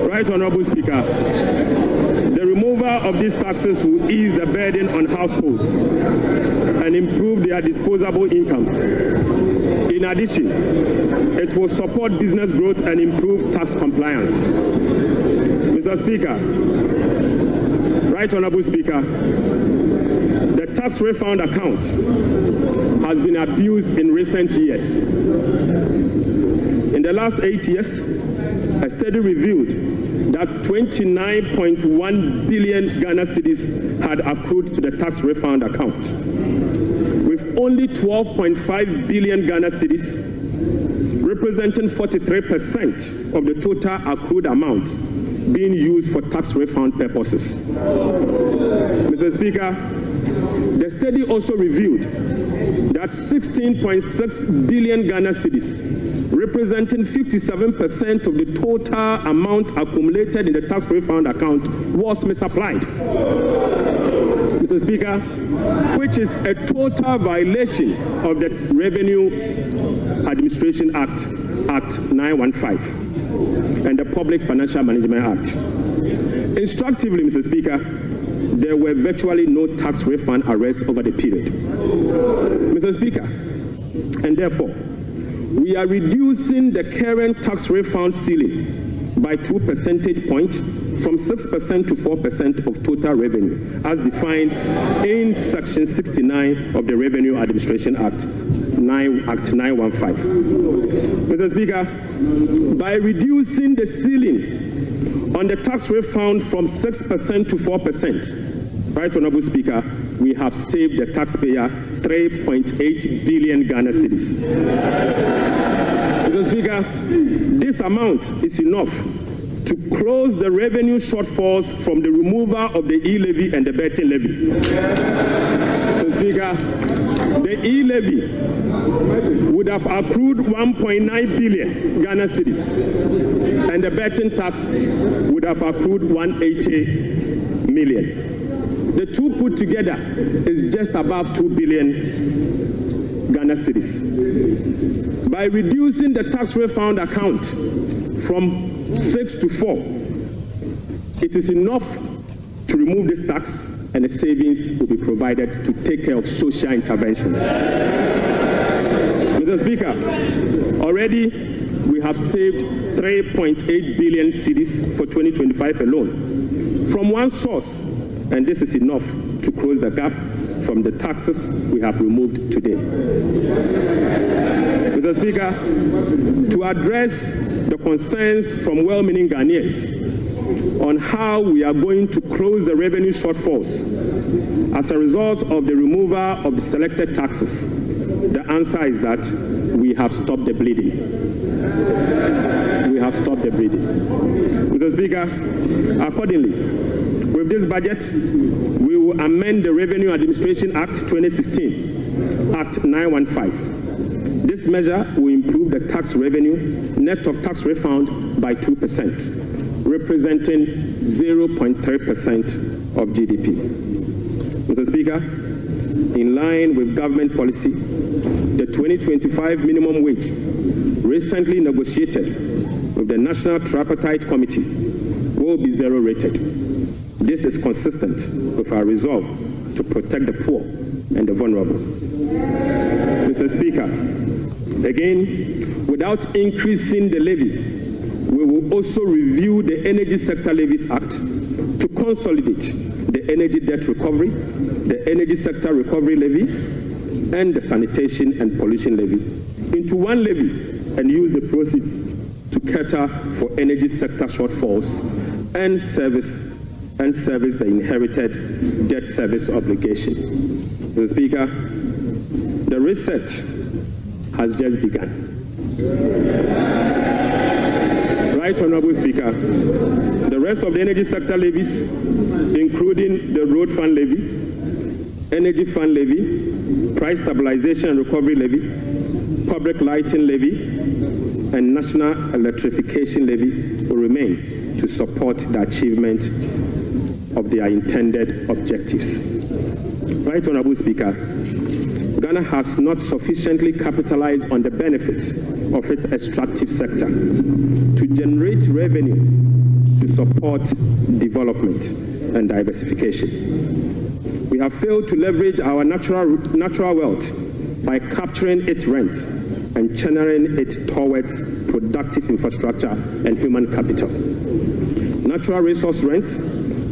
Right, Honorable Speaker, the removal of these taxes will ease the burden on households and improve their disposable incomes. In addition, it will support business growth and improve tax compliance. Mr. Speaker, Right, Honorable Speaker, the tax refund account has been abused in recent years. In the last 8 years, a study revealed that 29.1 billion Ghana cedis had accrued to the tax refund account, with only 12.5 billion Ghana cedis, representing 43% of the total accrued amount, being used for tax refund purposes. Mr. Speaker, the study also revealed that 16.6 billion Ghana cedis, representing 57% of the total amount accumulated in the tax refund account, was misapplied. Mr. Speaker, which is a total violation of the Revenue Administration Act, Act 915, and the Public Financial Management Act. Instructively, Mr. Speaker, there were virtually no tax refund arrests over the period. Mr. Speaker, and therefore, we are reducing the current tax refund ceiling by 2 percentage points from 6% to 4% of total revenue, as defined in Section 69 of the Revenue Administration Act, Act 915. Mr. Speaker, by reducing the ceiling on the tax refund from 6% to 4%, Right, Honorable Speaker, we have saved the taxpayer 3.8 billion Ghana cedis. Mr. Speaker, this amount is enough to close the revenue shortfalls from the removal of the e-levy and the betting levy. Mr. Speaker, the e-levy would have accrued 1.9 billion Ghana cedis, and the betting tax would have accrued 180 million. The two put together is just above 2 billion Ghana cedis. By reducing the tax refund account from 6 to 4, it is enough to remove this tax, and the savings will be provided to take care of social interventions. Mr. Speaker, already we have saved 3.8 billion cedis for 2025 alone from one source, and this is enough to close the gap from the taxes we have removed today. Mr. Speaker, to address the concerns from well-meaning Ghanaians on how we are going to close the revenue shortfalls as a result of the removal of the selected taxes, the answer is that we have stopped the bleeding. We have stopped the bleeding. Mr. Speaker, accordingly, with this budget, we will amend the Revenue Administration Act 2016, Act 915. This measure will improve the tax revenue net of tax refund by 2%. Representing 0.3% of GDP. Mr. Speaker, in line with government policy, the 2025 minimum wage recently negotiated with the National Tripartite Committee will be zero rated. This is consistent with our resolve to protect the poor and the vulnerable. Mr. Speaker, again, without increasing the levy, we will also review the Energy Sector Levies Act to consolidate the energy debt recovery, the Energy Sector Recovery Levy, and the Sanitation and Pollution Levy into one levy and use the proceeds to cater for energy sector shortfalls and service the inherited debt service obligation. Mr. Speaker, the reset has just begun. Right, Honorable Speaker, the rest of the energy sector levies, including the Road Fund Levy, Energy Fund Levy, Price Stabilization and Recovery Levy, Public Lighting Levy, and National Electrification Levy, will remain to support the achievement of their intended objectives. Right, Honorable Speaker, Ghana has not sufficiently capitalized on the benefits of its extractive sector to generate revenue to support development and diversification. We have failed to leverage our natural wealth by capturing its rents and channeling it towards productive infrastructure and human capital. Natural resource rent,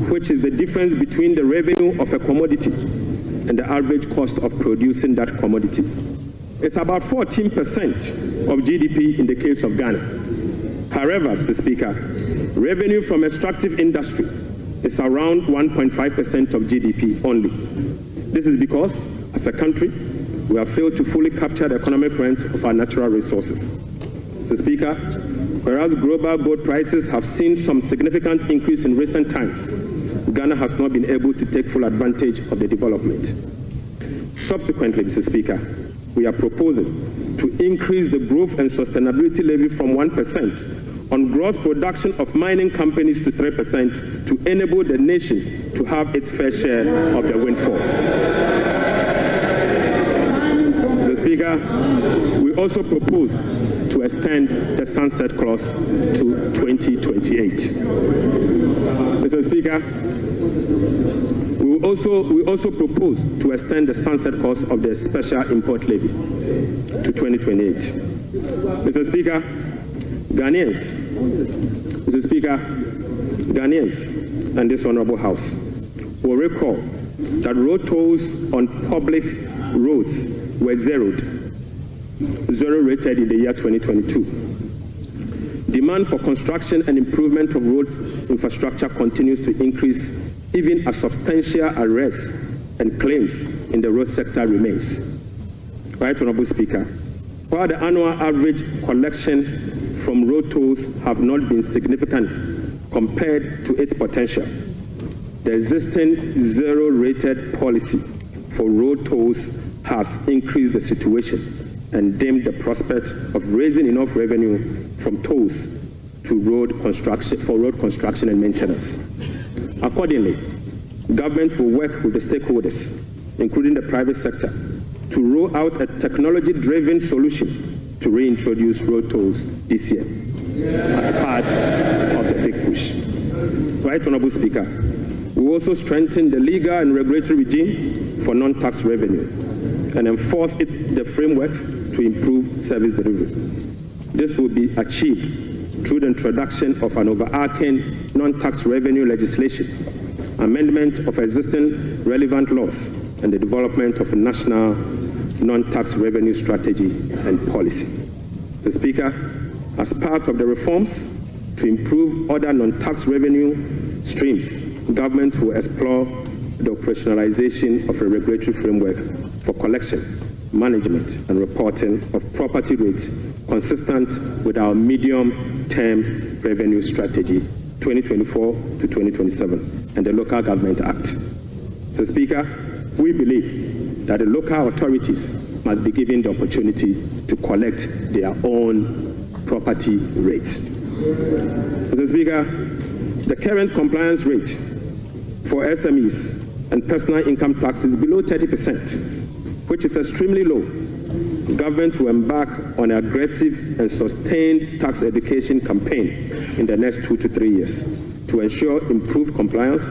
which is the difference between the revenue of a commodity and the average cost of producing that commodity. It's about 14% of GDP in the case of Ghana. However, Mr. Speaker, revenue from extractive industry is around 1.5% of GDP only. This is because, as a country, we have failed to fully capture the economic rent of our natural resources. Mr. Speaker, whereas global gold prices have seen some significant increase in recent times, Ghana has not been able to take full advantage of the development. Subsequently, Mr. Speaker, we are proposing to increase the Growth and Sustainability Levy from 1% on gross production of mining companies to 3% to enable the nation to have its fair share of the windfall. Mr. Speaker, we also propose to extend the sunset clause to 2028. Mr. Speaker, we also propose to extend the sunset clause of the special import levy to 2028. Mr. Speaker, Ghanaians and this Honorable House will recall that road tolls on public roads were zero rated in the year 2022. Demand for construction and improvement of roads infrastructure continues to increase, even as substantial arrests and claims in the road sector remains. Right, Honorable Speaker, while the annual average collection from road tolls have not been significant compared to its potential, the existing zero-rated policy for road tolls has increased the situation and dimmed the prospect of raising enough revenue from tolls to road construction and maintenance. Accordingly, government will work with the stakeholders, including the private sector, to roll out a technology-driven solution to reintroduce road tolls this year as part of the big push. Right, Honorable Speaker, we will also strengthen the legal and regulatory regime for non-tax revenue and enforce the framework to improve service delivery. This will be achieved through the introduction of an overarching non-tax revenue legislation, amendment of existing relevant laws, and the development of a national non-tax revenue strategy and policy. The Speaker, as part of the reforms to improve other non-tax revenue streams, government will explore the operationalization of a regulatory framework for collection, management, and reporting of property rates consistent with our medium-term revenue strategy 2024 to 2027 and the Local Government Act. So, Speaker, we believe that the local authorities must be given the opportunity to collect their own property rates. Mr. Speaker, the current compliance rate for SMEs and personal income tax is below 30%, which is extremely low. Government will embark on an aggressive and sustained tax education campaign in the next 2 to 3 years to ensure improved compliance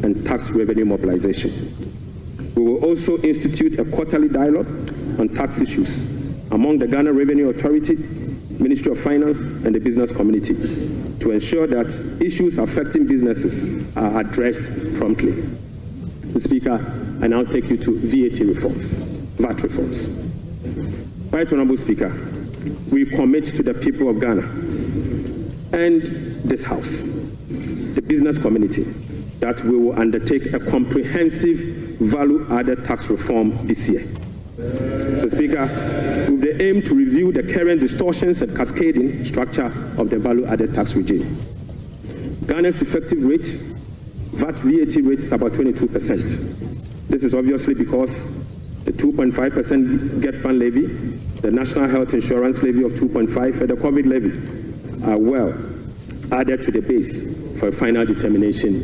and tax revenue mobilization. We will also institute a quarterly dialogue on tax issues among the Ghana Revenue Authority, Ministry of Finance, and the business community to ensure that issues affecting businesses are addressed promptly. Mr. Speaker, I now take you to VAT reforms, VAT reforms. Right, Honorable Speaker, we commit to the people of Ghana and this House, the business community, that we will undertake a comprehensive value-added tax reform this year. Mr. Speaker, with the aim to review the current distortions and cascading structure of the value-added tax regime. Ghana's effective rate, VAT rate is about 22%. This is obviously because the 2.5% Get Fund levy, the National Health Insurance levy of 2.5%, and the COVID levy are well added to the base for a final determination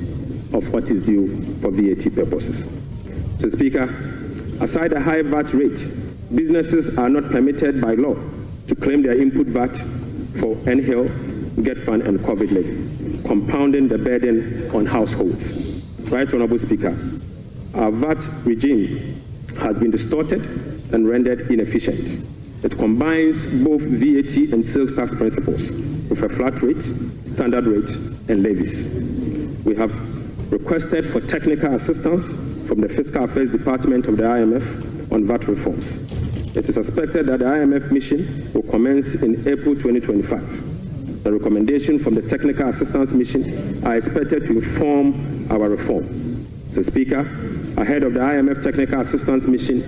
of what is due for VAT purposes. Mr. Speaker, aside the high VAT rate, businesses are not permitted by law to claim their input VAT for NHIL, Get Fund, and COVID levy, compounding the burden on households. Right, Honorable Speaker, our VAT regime has been distorted and rendered inefficient. It combines both VAT and sales tax principles with a flat rate, standard rate, and levies. We have requested for technical assistance from the Fiscal Affairs Department of the IMF on VAT reforms. It is expected that the IMF mission will commence in April 2025. The recommendations from the Technical Assistance Mission are expected to inform our reform. Mr. Speaker, ahead of the IMF Technical Assistance Mission,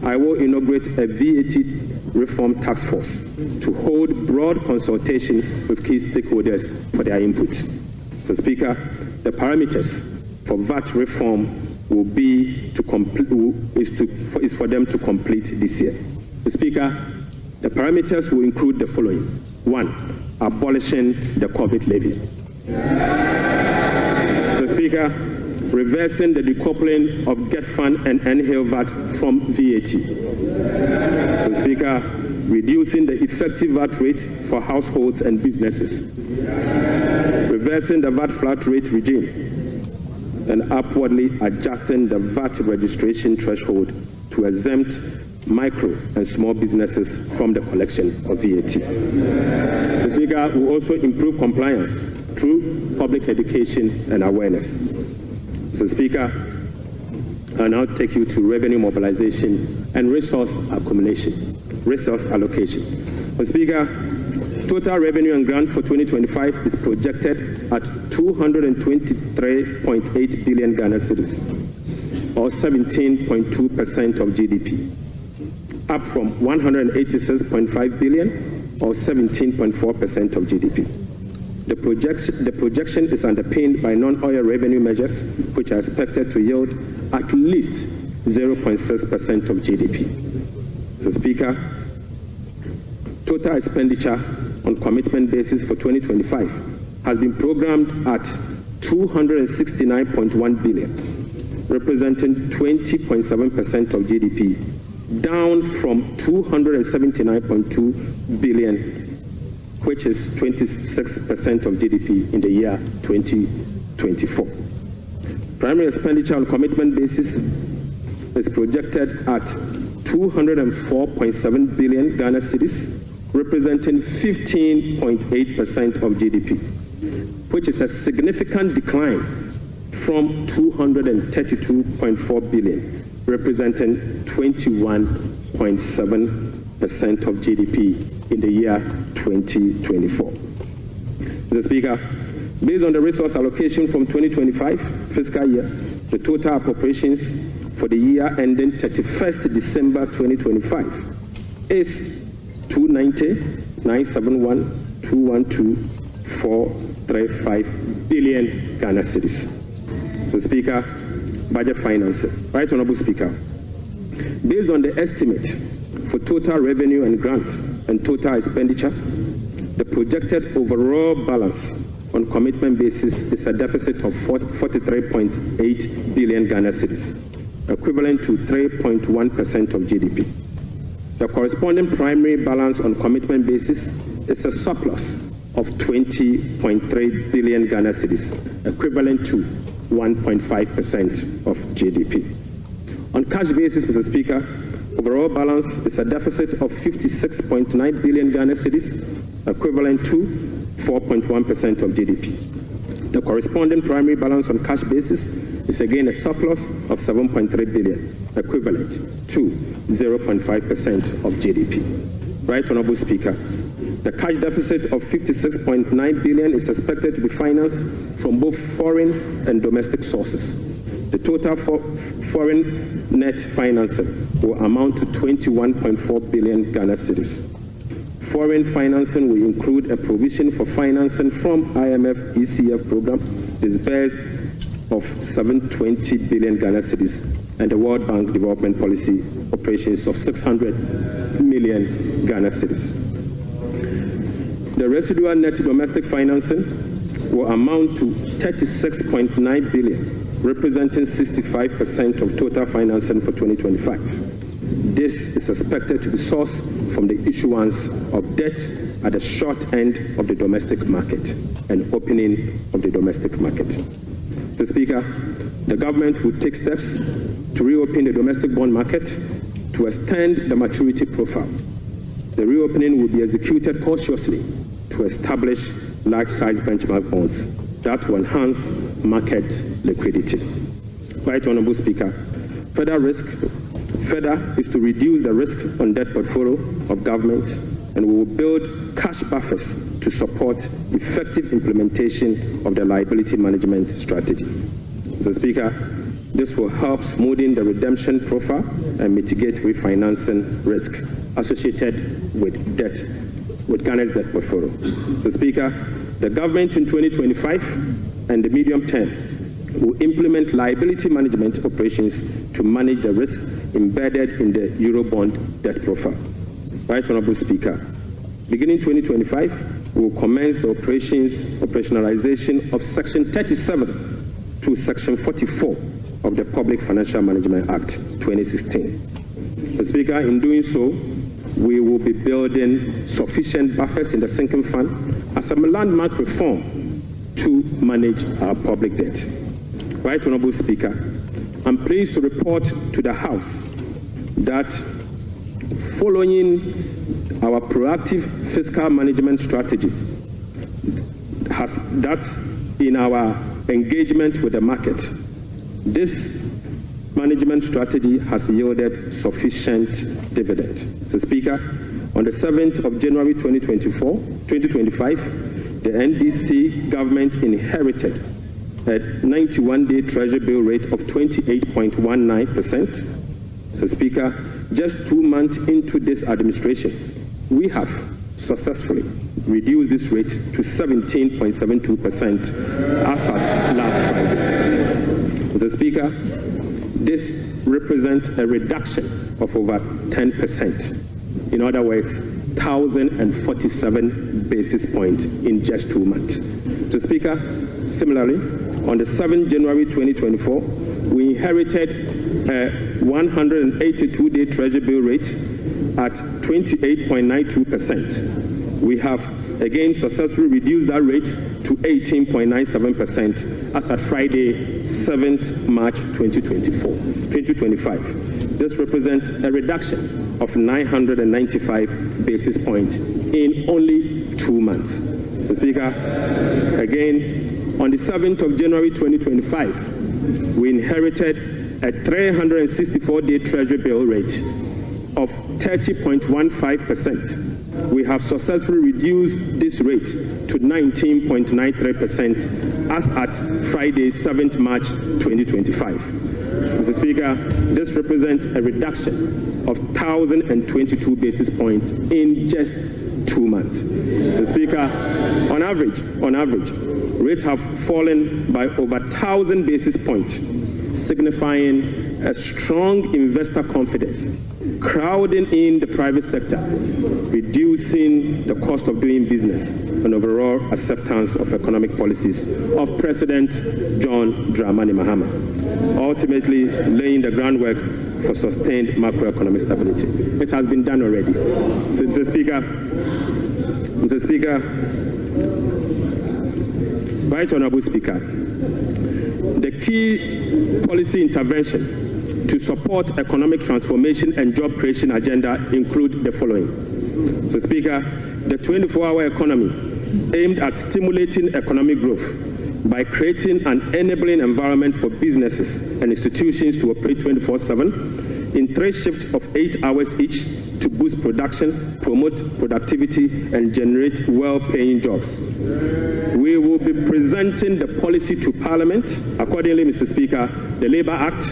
I will inaugurate a VAT reform task force to hold broad consultation with key stakeholders for their input. Mr. Speaker, the parameters for VAT reform will be to is for them to complete this year. Mr. Speaker, the parameters will include the following: 1, abolishing the COVID levy. Mr. Speaker, reversing the decoupling of Get Fund and NHIL VAT from VAT. Mr. Speaker, reducing the effective VAT rate for households and businesses. Reversing the VAT flat rate regime and upwardly adjusting the VAT registration threshold to exempt micro and small businesses from the collection of VAT. Mr. Speaker, we will also improve compliance through public education and awareness. Mr. Speaker, I now take you to revenue mobilization and resource allocation. Mr. Speaker, total revenue and grant for 2025 is projected at 223.8 billion Ghana cedis, or 17.2% of GDP, up from 186.5 billion, or 17.4% of GDP. The projection is underpinned by non-oil revenue measures, which are expected to yield at least 0.6% of GDP. Mr. Speaker, total expenditure on commitment basis for 2025 has been programmed at 269.1 billion, representing 20.7% of GDP, down from 279.2 billion, which is 26% of GDP in the year 2024. Primary expenditure on commitment basis is projected at 204.7 billion Ghana cedis, representing 15.8% of GDP, which is a significant decline from 232.4 billion, representing 21.7% of GDP in the year 2024. Mr. Speaker, based on the resource allocation from 2025 fiscal year, the total appropriations for the year ending 31st December 2025 is 290,971,212,435 billion Ghana cedis. Mr. Speaker, budget financing. Right Honorable Speaker, based on the estimate for total revenue and grants and total expenditure, the projected overall balance on commitment basis is a deficit of 43.8 billion Ghana cedis, equivalent to 3.1% of GDP. The corresponding primary balance on commitment basis is a surplus of 20.3 billion Ghana cedis, equivalent to 1.5% of GDP. On cash basis, Mr. Speaker, overall balance is a deficit of 56.9 billion Ghana cedis, equivalent to 4.1% of GDP. The corresponding primary balance on cash basis is again a surplus of 7.3 billion, equivalent to 0.5% of GDP. Right Honorable Speaker, the cash deficit of 56.9 billion is expected to be financed from both foreign and domestic sources. The total foreign net financing will amount to 21.4 billion Ghana cedis. Foreign financing will include a provision for financing from IMF ECF program disbursed of 720 billion Ghana cedis and the World Bank Development Policy operations of 600 million Ghana cedis. The residual net domestic financing will amount to 36.9 billion, representing 65% of total financing for 2025. This is expected to be sourced from the issuance of debt at the short end of the domestic market and opening of the domestic market. Mr. Speaker, the government will take steps to reopen the domestic bond market to extend the maturity profile. The reopening will be executed cautiously to establish large-size benchmark bonds that will enhance market liquidity. Right Honorable Speaker, further is to reduce the risk on debt portfolio of government, and we will build cash buffers to support effective implementation of the liability management strategy. Mr. Speaker, this will help smoothing the redemption profile and mitigate refinancing risk associated with Ghana's debt portfolio. Mr. Speaker, the government in 2025 and the medium term will implement liability management operations to manage the risk embedded in the Eurobond debt profile. Right Honorable Speaker, beginning 2025, we will commence the operationalization of Section 37 to Section 44 of the Public Financial Management Act 2016. Mr. Speaker, in doing so, we will be building sufficient buffers in the sinking fund as a landmark reform to manage our public debt. Right Honorable Speaker, I'm pleased to report to the House that following our proactive fiscal management strategy, in our engagement with the market, this management strategy has yielded sufficient dividend. Mr. Speaker, on the 7th of January 2025, the NDC government inherited a 91-day Treasury bill rate of 28.19%. Mr. Speaker, just 2 months into this administration, we have successfully reduced this rate to 17.72% as at last Friday. Mr. Speaker, this represents a reduction of over 10%. In other words, 1,047 basis points in just 2 months. So, Speaker, similarly, on the 7th January 2024, we inherited a 182-day Treasury bill rate at 28.92%. We have again successfully reduced that rate to 18.97% as at Friday, 7th March 2025. This represents a reduction of 995 basis points in only 2 months. Mr. Speaker, again, on the 7th of January 2025, we inherited a 364-day Treasury bill rate of 30.15%. We have successfully reduced this rate to 19.93% as at Friday, 7th March 2025. Mr. Speaker, this represents a reduction of 1,022 basis points in just 2 months. Mr. Speaker, on average, rates have fallen by over 1,000 basis points, signifying a strong investor confidence, crowding in the private sector, reducing the cost of doing business, and overall acceptance of economic policies of President John Dramani Mahama, ultimat't laying the groundwork for sustained macroeconomic stability. It has been done already. So, Mr. Speaker, Right Honorable Speaker, the key policy intervention to support economic transformation and job creation agenda include the following. So, Speaker, the 24-hour economy aimed at stimulating economic growth by creating an enabling environment for businesses and institutions to operate 24/7 in 3 shifts of 8 hours each to boost production, promote productivity, and generate well-paying jobs. We will be presenting the policy to Parliament. Accordingly, Mr. Speaker, the Labour Act,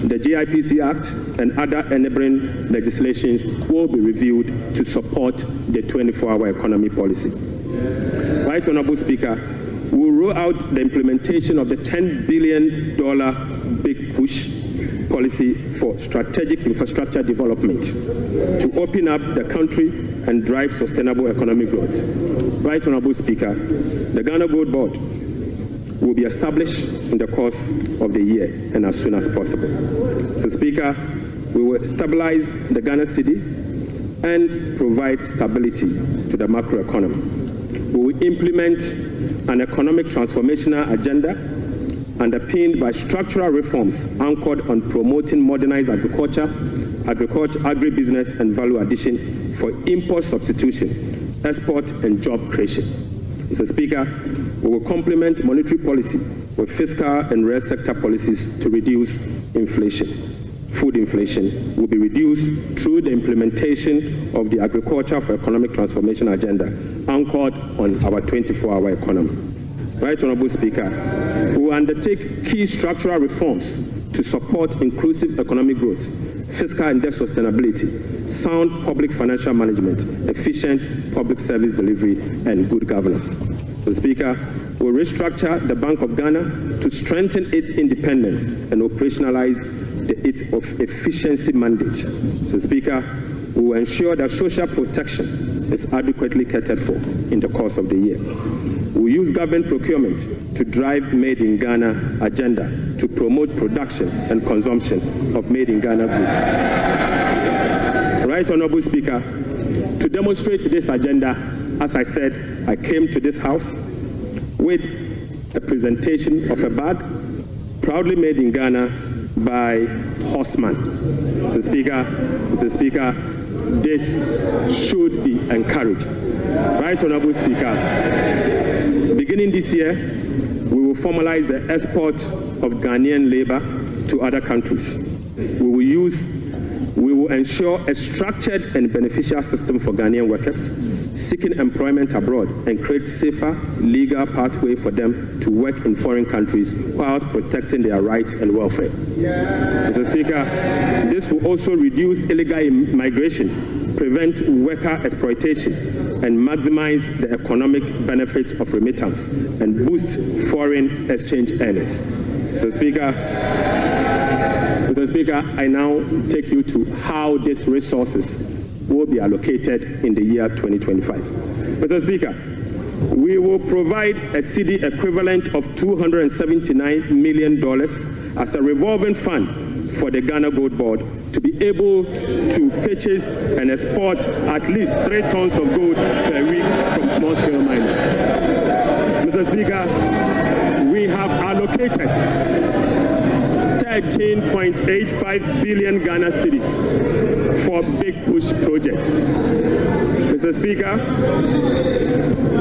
the GIPC Act, and other enabling legislations will be reviewed to support the 24-hour economy policy. Right Honorable Speaker, we will roll out the implementation of the $10 billion Big Push policy for strategic infrastructure development to open up the country and drive sustainable economic growth. Right Honorable Speaker, the Ghana Gold Board will be established in the course of the year and as soon as possible. So, Speaker, we will stabilize the Ghana cedi and provide stability to the macroeconomy. We will implement an economic transformational agenda underpinned by structural reforms anchored on promoting modernized agriculture, agribusiness, and value addition for import substitution, export, and job creation. Mr. Speaker, we will complement monetary policy with fiscal and real sector policies to reduce inflation. Food inflation will be reduced through the implementation of the Agriculture for Economic Transformation agenda anchored on our 24-hour economy. Right Honorable Speaker, we will undertake key structural reforms to support inclusive economic growth, fiscal and debt sustainability, sound public financial management, efficient public service delivery, and good governance. So, Speaker, we will restructure the Bank of Ghana to strengthen its independence and operationalize its efficiency mandate. So, Speaker, we will ensure that social protection is adequately catered for in the course of the year. We will use government procurement to drive Made in Ghana agenda to promote production and consumption of Made in Ghana goods. Right Honorable Speaker, to demonstrate this agenda, as I said, I came to this House with a presentation of a bag proudly made in Ghana by Horseman. Mr. Speaker, this should be encouraged. Right Honorable Speaker, beginning this year, we will formalize the export of Ghanaian labor to other countries. We will ensure a structured and beneficial system for Ghanaian workers seeking employment abroad and create safer legal pathway for them to work in foreign countries while protecting their rights and welfare. Mr. Speaker, this will also reduce illegal migration, prevent worker exploitation, and maximize the economic benefits of remittance and boost foreign exchange earners. Mr. Speaker, Mr. Speaker, I now take you to how these resources will be allocated in the year 2025. Mr. Speaker, we will provide a cedi equivalent of $279 million as a revolving fund for the Ghana Gold Board to be able to purchase and export at least 3 tons of gold per week from small-scale miners. Mr. Speaker, we have allocated 13.85 billion Ghana cedis for Big Push project. Mr. Speaker,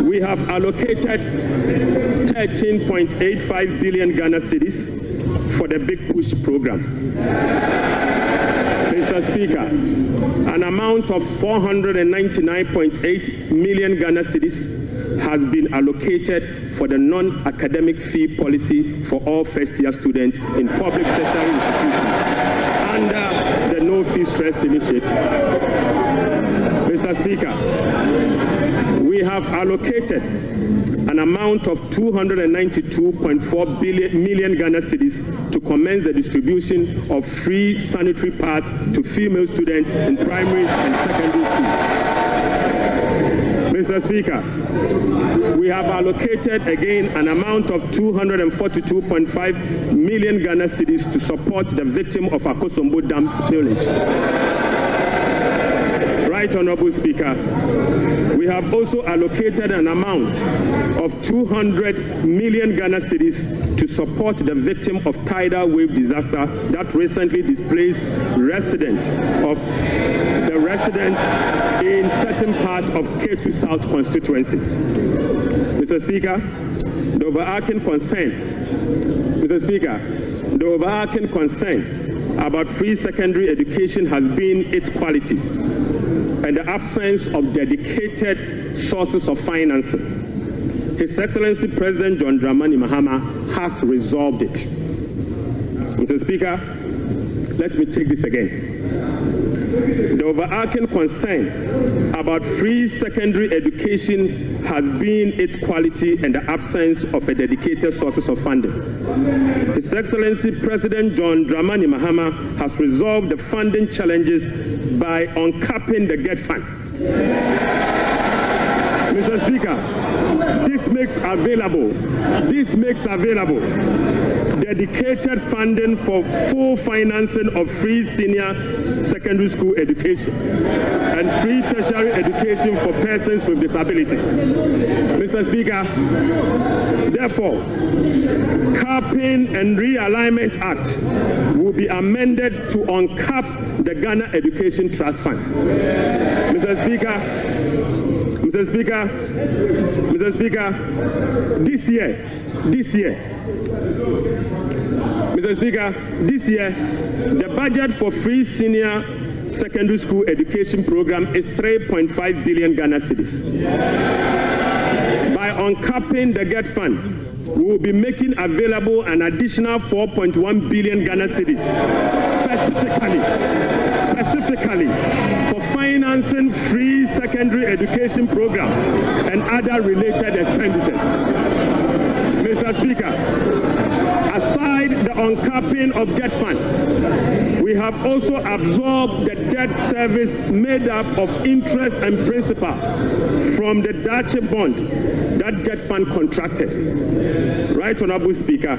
we have allocated 13.85 billion Ghana cedis for the Big Push program. Mr. Speaker, an amount of 499.8 million Ghana cedis has been allocated for the non-academic fee policy for all first-year students in public sector institutions under the No Fee Stress initiative. Mr. Speaker, we have allocated an amount of 292.4 million Ghana cedis to commence the distribution of free sanitary pads to female students in primary and secondary schools. Mr. Speaker, we have allocated again an amount of 242.5 million Ghana cedis to support the victim of Akosombo Dam spillage. Right Honorable Speaker, we have also allocated an amount of 200 million Ghana cedis to support the victim of tidal wave disaster that recently displaced residents in certain parts of K2 South constituency. Mr. Speaker, the overarching concern about free secondary education has been its quality and the absence of dedicated sources of financing. His Excellency President John Dramani Mahama has resolved it. Mr. Speaker, let me take this again. The overarching concern about free secondary education has been its quality and the absence of a dedicated sources of funding. His Excellency President John Dramani Mahama has resolved the funding challenges by uncapping the GET fund. Mr. Speaker, this makes available dedicated funding for full financing of free senior secondary school education and free tertiary education for persons with disability. Mr. Speaker, therefore, Capping and Realignment Act will be amended to uncap the Ghana Education Trust Fund. Mr. Speaker, this year, the budget for free senior secondary school education program is 3.5 billion Ghana cedis. By uncapping the GET fund, we will be making available an additional 4.1 billion Ghana cedis specifically for financing free secondary education program and other related expenditures. Mr. Speaker, aside the uncapping of GET fund, we have also absorbed the debt service made up of interest and principal from the Dache bond that GET fund contracted. Right Honorable Speaker,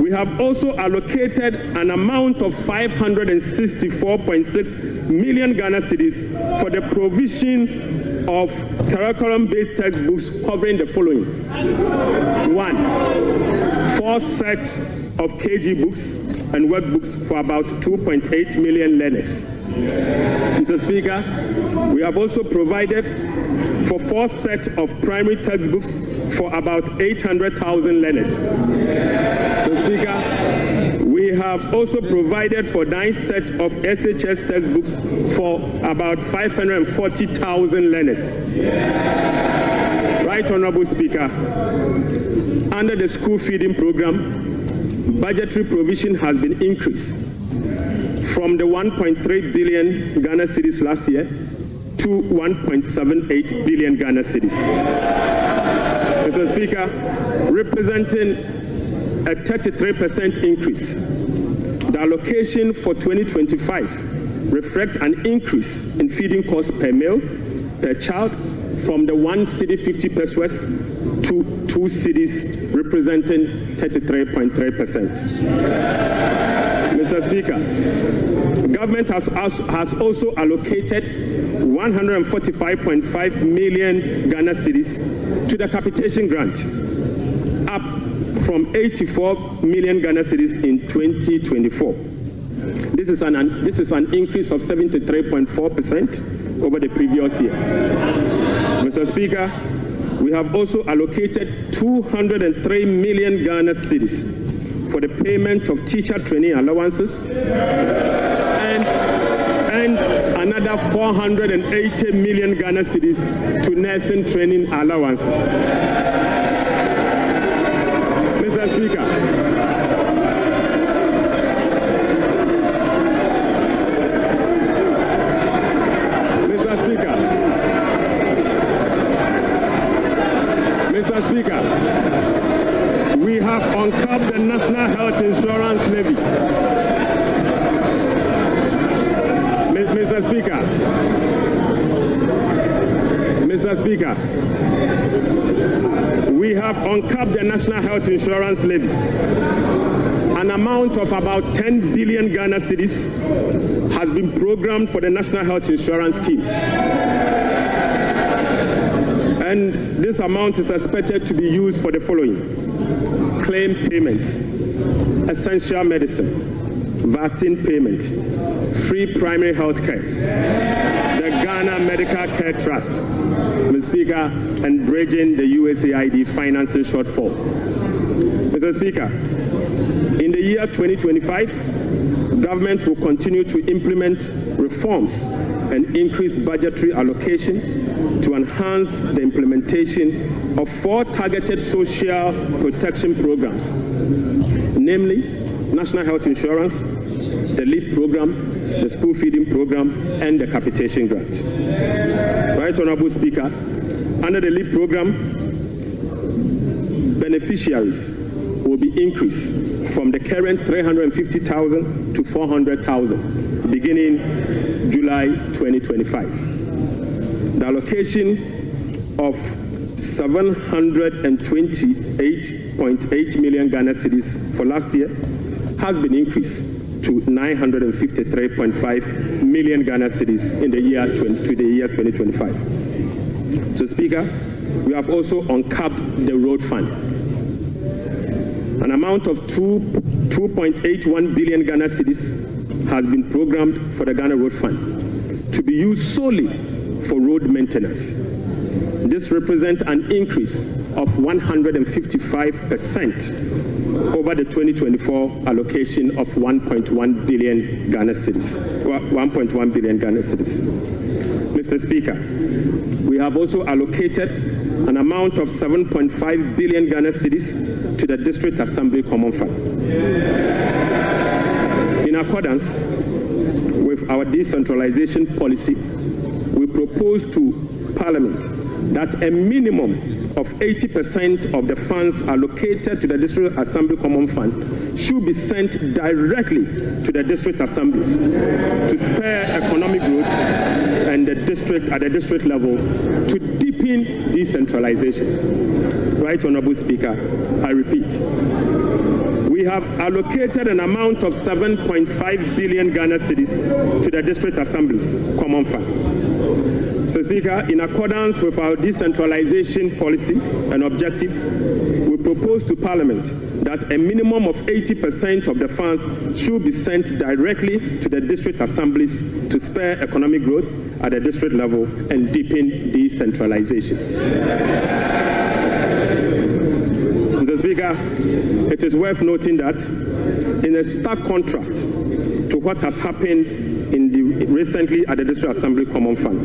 we have also allocated an amount of 564.6 million Ghana cedis for the provision of curriculum-based textbooks covering the following. 1, 4 sets of KG books and workbooks for about 2.8 million learners. Mr. Speaker, we have also provided for 4 sets of primary textbooks for about 800,000 learners. Mr. Speaker, we have also provided for 9 sets of SHS textbooks for about 540,000 learners. Right Honorable Speaker, under the school feeding program, budgetary provision has been increased from the 1.3 billion Ghana cedis last year to 1.78 billion Ghana cedis. Mr. Speaker, representing a 33% increase The allocation for 2025 reflects an increase in feeding costs per meal, per child, from the 1 cedi 50 pesos to 2 cedis, representing 33.3%. Mr. Speaker, the government has also allocated 145.5 million Ghana cedis to the capitation grant, up from 84 million Ghana cedis in 2024. This is an increase of 73.4% over the previous year. Mr. Speaker, we have also allocated 203 million Ghana cedis for the payment of teacher training allowances and another 480 million Ghana cedis to nursing training allowances. Mr. Speaker, we have uncapped the National Health Insurance Levy. Mr. Speaker, we have uncapped the National Health Insurance Levy. An amount of about 10 billion Ghana cedis has been programmed for the National Health Insurance Scheme. And this amount is expected to be used for the following: claim payments, essential medicine, vaccine payment, free primary health care, the Ghana Medical Care Trust, Mr. Speaker, and bridging the USAID financing shortfall. Mr. Speaker, in the year 2025, government will continue to implement reforms and increase budgetary allocation to enhance the implementation of 4 targeted social protection programs, namely National Health Insurance, the LEAP program, the school feeding program, and the capitation grant. Right, Honorable Speaker, under the LEAP program, beneficiaries will be increased from the current 350,000 to 400,000 beginning July 2025. The allocation of 728.8 million Ghana cedis for last year has been increased to 953.5 million Ghana cedis in the year 2025. So, Speaker, we have also uncapped the road fund. An amount of 2.81 billion Ghana cedis has been programmed for the Ghana Road Fund to be used solely for road maintenance. This represents an increase of 155% over the 2024 allocation of 1.1 billion Ghana cedis. 1.1 billion Ghana cedis. Mr. Speaker, we have also allocated an amount of 7.5 billion Ghana cedis to the District Assembly Common Fund. In accordance with our decentralization policy, we propose to Parliament that a minimum of 80% of the funds allocated to the District Assembly Common Fund should be sent directly to the district assemblies to spur economic growth and at the district level to deepen decentralization. Right, Honorable Speaker, I repeat, we have allocated an amount of 7.5 billion Ghana cedis to the district assemblies common fund. Mr. Speaker, in accordance with our decentralization policy and objective, we propose to Parliament that a minimum of 80% of the funds should be sent directly to the district assemblies to spur economic growth at the district level and deepen decentralization. Mr. Speaker, it is worth noting that in a stark contrast to what has happened recently at the District Assembly Common Fund,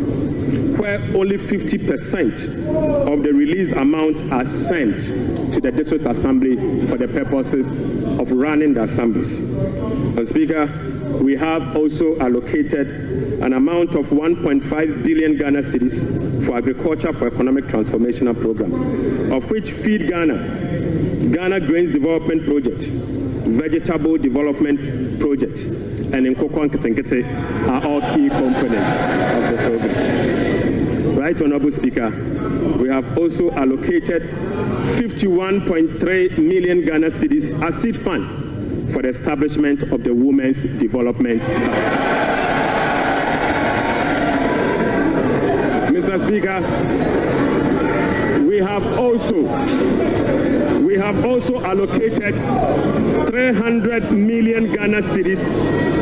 where only 50% of the released amount are sent to the District Assembly for the purposes of running the assemblies. Mr. Speaker, we have also allocated an amount of 1.5 billion Ghana cedis for Agriculture for Economic Transformational Program, of which Feed Ghana, Ghana Grains Development Project, Vegetable Development Project, and Nkoko Nketenkete are all key components of the program. Right, Honorable Speaker, we have also allocated 51.3 million Ghana cedis as seed fund for the establishment of the Women's Development Hub. Mr. Speaker, we have also allocated 300 million Ghana cedis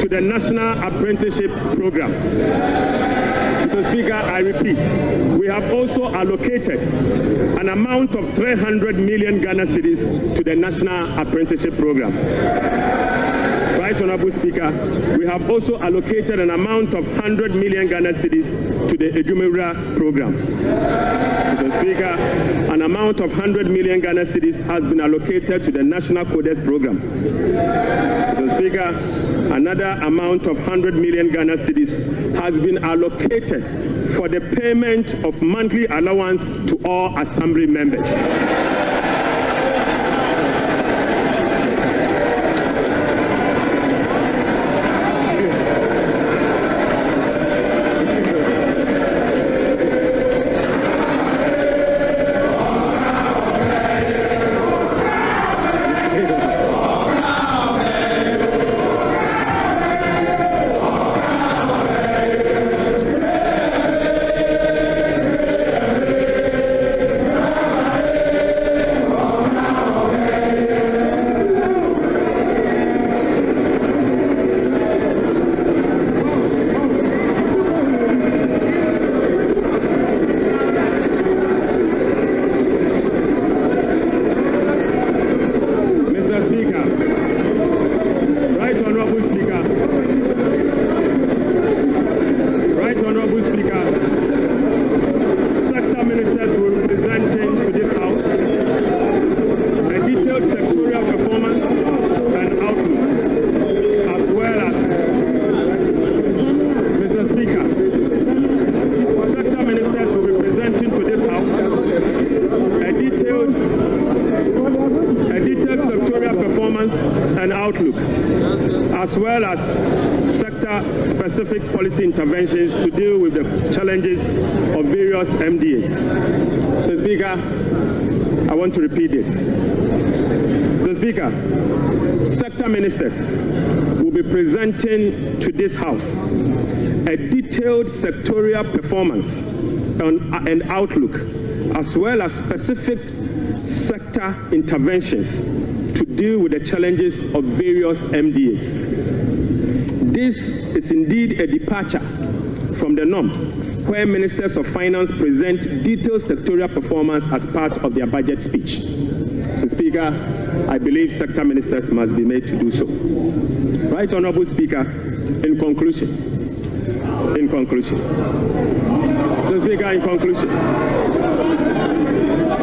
to the National Apprenticeship Program. Mr. Speaker, I repeat, we have also allocated an amount of 300 million Ghana cedis to the National Apprenticeship Program. Right, Honorable Speaker, we have also allocated an amount of 100 million Ghana cedis to the Ejumewura Program. Mr. Speaker, an amount of 100 million Ghana cedis has been allocated to the National Codes Program. Mr. Speaker, another amount of 100 million Ghana cedis has been allocated for the payment of monthly allowance to all Assembly members. As well as sector-specific policy interventions to deal with the challenges of various MDAs. So, Speaker, I want to repeat this. So, Speaker, sector ministers will be presenting to this House a detailed sectorial performance and outlook, as well as specific sector interventions to deal with the challenges of various MDAs. This is indeed a departure from the norm, where ministers of finance present detailed sectorial performance as part of their budget speech. So, Speaker, I believe sector ministers must be made to do so. Right, Honorable Speaker, in conclusion. So, Speaker, in conclusion.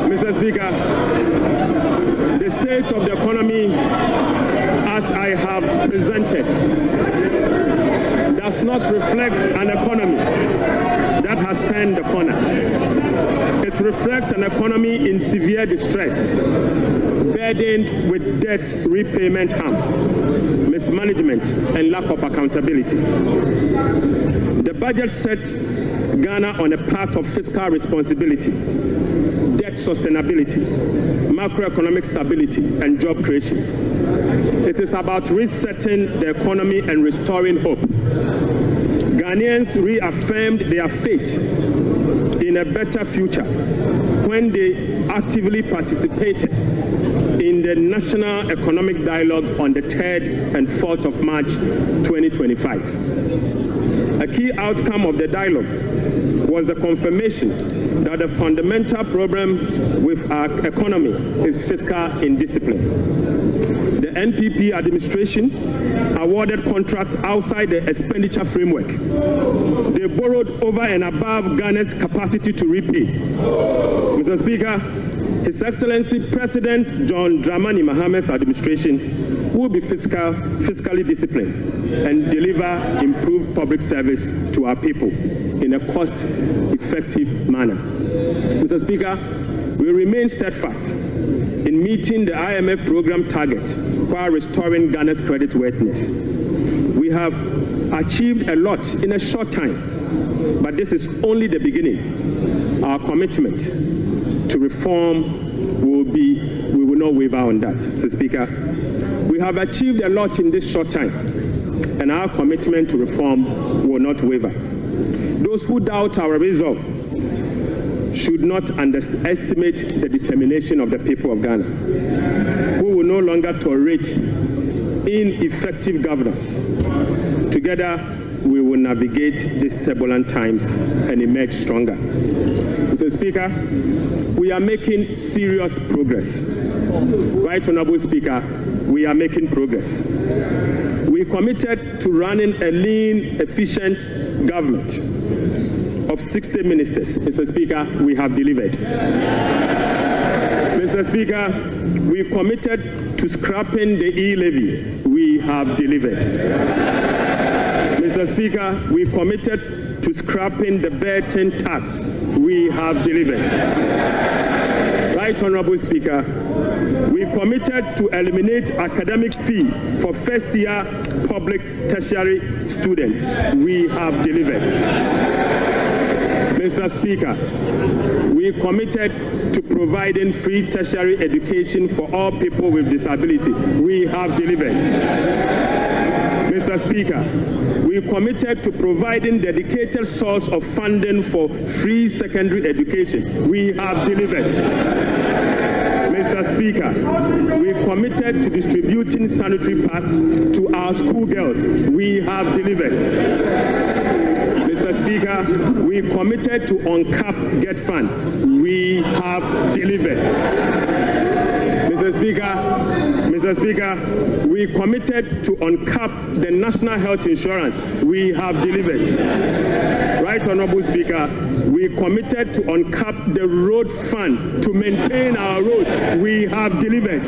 Mr. Speaker, the state of the economy, as I have presented, does not reflect an economy that has turned the corner. It reflects an economy in severe distress, burdened with debt repayment harms, mismanagement, and lack of accountability. The budget sets Ghana on a path of fiscal responsibility, debt sustainability, macroeconomic stability, and job creation. It is about resetting the economy and restoring hope. Ghanaians reaffirmed their faith in a better future when they actively participated in the National Economic Dialogue on the 3rd and 4th of March 2025. A key outcome of the dialogue was the confirmation that the fundamental problem with our economy is fiscal indiscipline. The NPP administration awarded contracts outside the expenditure framework. They borrowed over and above Ghana's capacity to repay. Mr. Speaker, His Excellency President John Dramani Mahamad's administration will be fiscally disciplined and deliver improved public service to our people in a cost-effective manner. Mr. Speaker, we remain steadfast in meeting the IMF program target while restoring Ghana's creditworthiness. We have achieved a lot in a short time, but this is only the beginning. Our commitment to reform we will not waver on that, Mr. Speaker. We have achieved a lot in this short time, and our commitment to reform will not waver. Those who doubt our resolve should not underestimate the determination of the people of Ghana, who will no longer tolerate ineffective governance. Together, we will navigate these turbulent times and emerge stronger. Mr. Speaker, we are making serious progress. Right Honorable Speaker, we are making progress. We committed to running a lean, efficient government of 60 ministers. Mr. Speaker, we have delivered. Mr. Speaker, we committed to scrapping the e-levy. We have delivered. Mr. Speaker, we committed to scrapping the burden tax. We have delivered. Right Honorable Speaker, we committed to eliminate academic fee for first-year public tertiary students. We have delivered. Mr. Speaker, we committed to providing free tertiary education for all people with disability. We have delivered. Mr. Speaker, we committed to providing dedicated source of funding for free secondary education. We have delivered. Mr. Speaker, we committed to distributing sanitary pads to our schoolgirls. We have delivered. Mr. Speaker, we committed to uncap Get Fund. We have delivered. Mr. Speaker, we committed to uncap the national health insurance. We have delivered. Right Honorable Speaker, we committed to uncap the road fund to maintain our roads. We have delivered.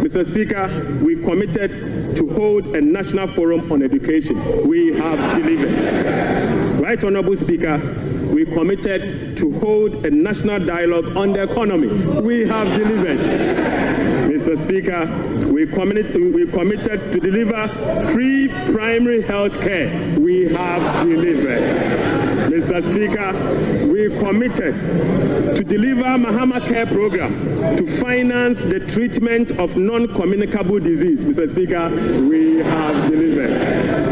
Mr. Speaker, we committed to hold a national forum on education. We have delivered. Right Honorable Speaker, we committed to hold a national dialogue on the economy. We have delivered. Mr. Speaker, we committed to deliver free primary health care. We have delivered. Mr. Speaker, we committed to deliver Mahama Care Program to finance the treatment of non-communicable disease. Mr. Speaker, we have delivered.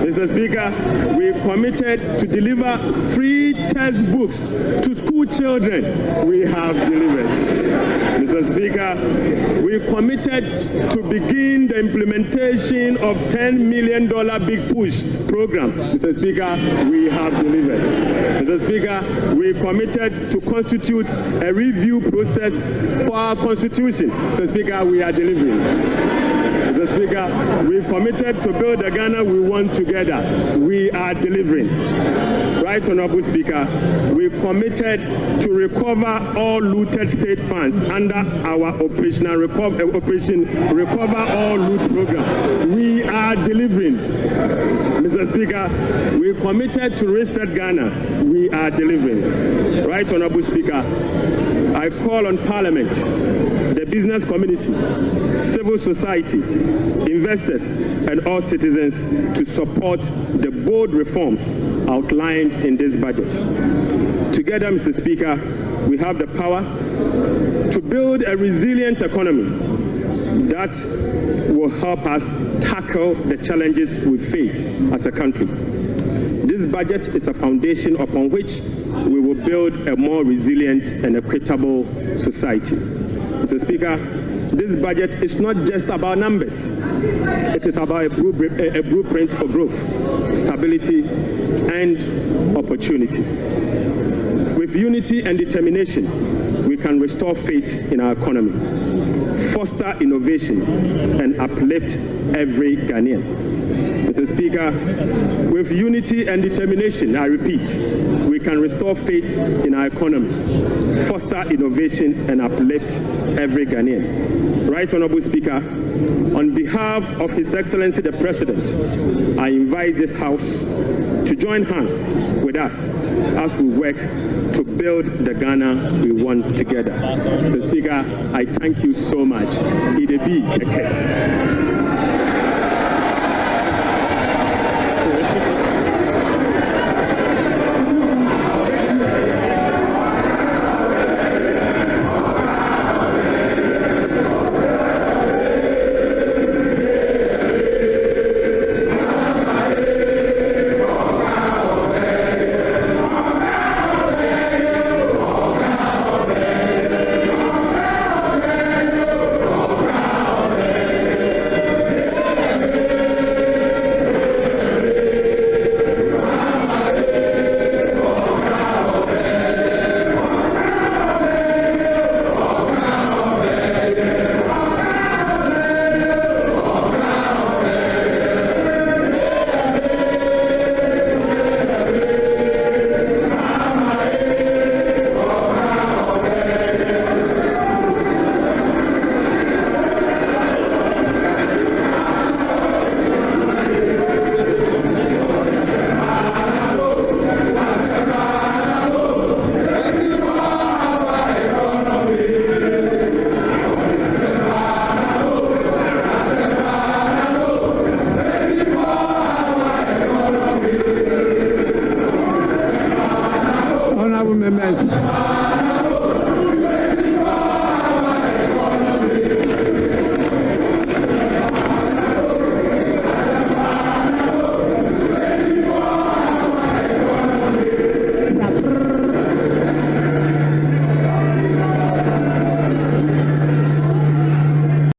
Mr. Speaker, we committed to deliver free textbooks to school children. We have delivered. Mr. Speaker, we committed to begin the implementation of $10 million Big Push program. Mr. Speaker, we have delivered. Mr. Speaker, we committed to constitute a review process for our constitution. Mr. Speaker, we are delivering. Mr. Speaker, we committed to build the Ghana we want together. We are delivering. Right Honorable Speaker, we committed to recover all looted state funds under our Operation Recover All Loot program. We are delivering. Mr. Speaker, we committed to reset Ghana. We are delivering. Right Honorable Speaker, I call on Parliament, the business community, civil society, investors, and all citizens to support the bold reforms outlined in this budget. Together, Mr. Speaker, we have the power to build a resilient economy that will help us tackle the challenges we face as a country. This budget is a foundation upon which we will build a more resilient and equitable society. Mr. Speaker, this budget is not just about numbers. It is about a blueprint for growth, stability, and opportunity. With unity and determination, we can restore faith in our economy, foster innovation, and uplift every Ghanaian. Mr. Speaker, with unity and determination, I repeat, we can restore faith in our economy, foster innovation, and uplift every Ghanaian. Right Honorable Speaker, on behalf of His Excellency the President, I invite this House to join hands with us as we work to build the Ghana we want together. Mr. Speaker, I thank you so much. Idebi Eke. Mercy.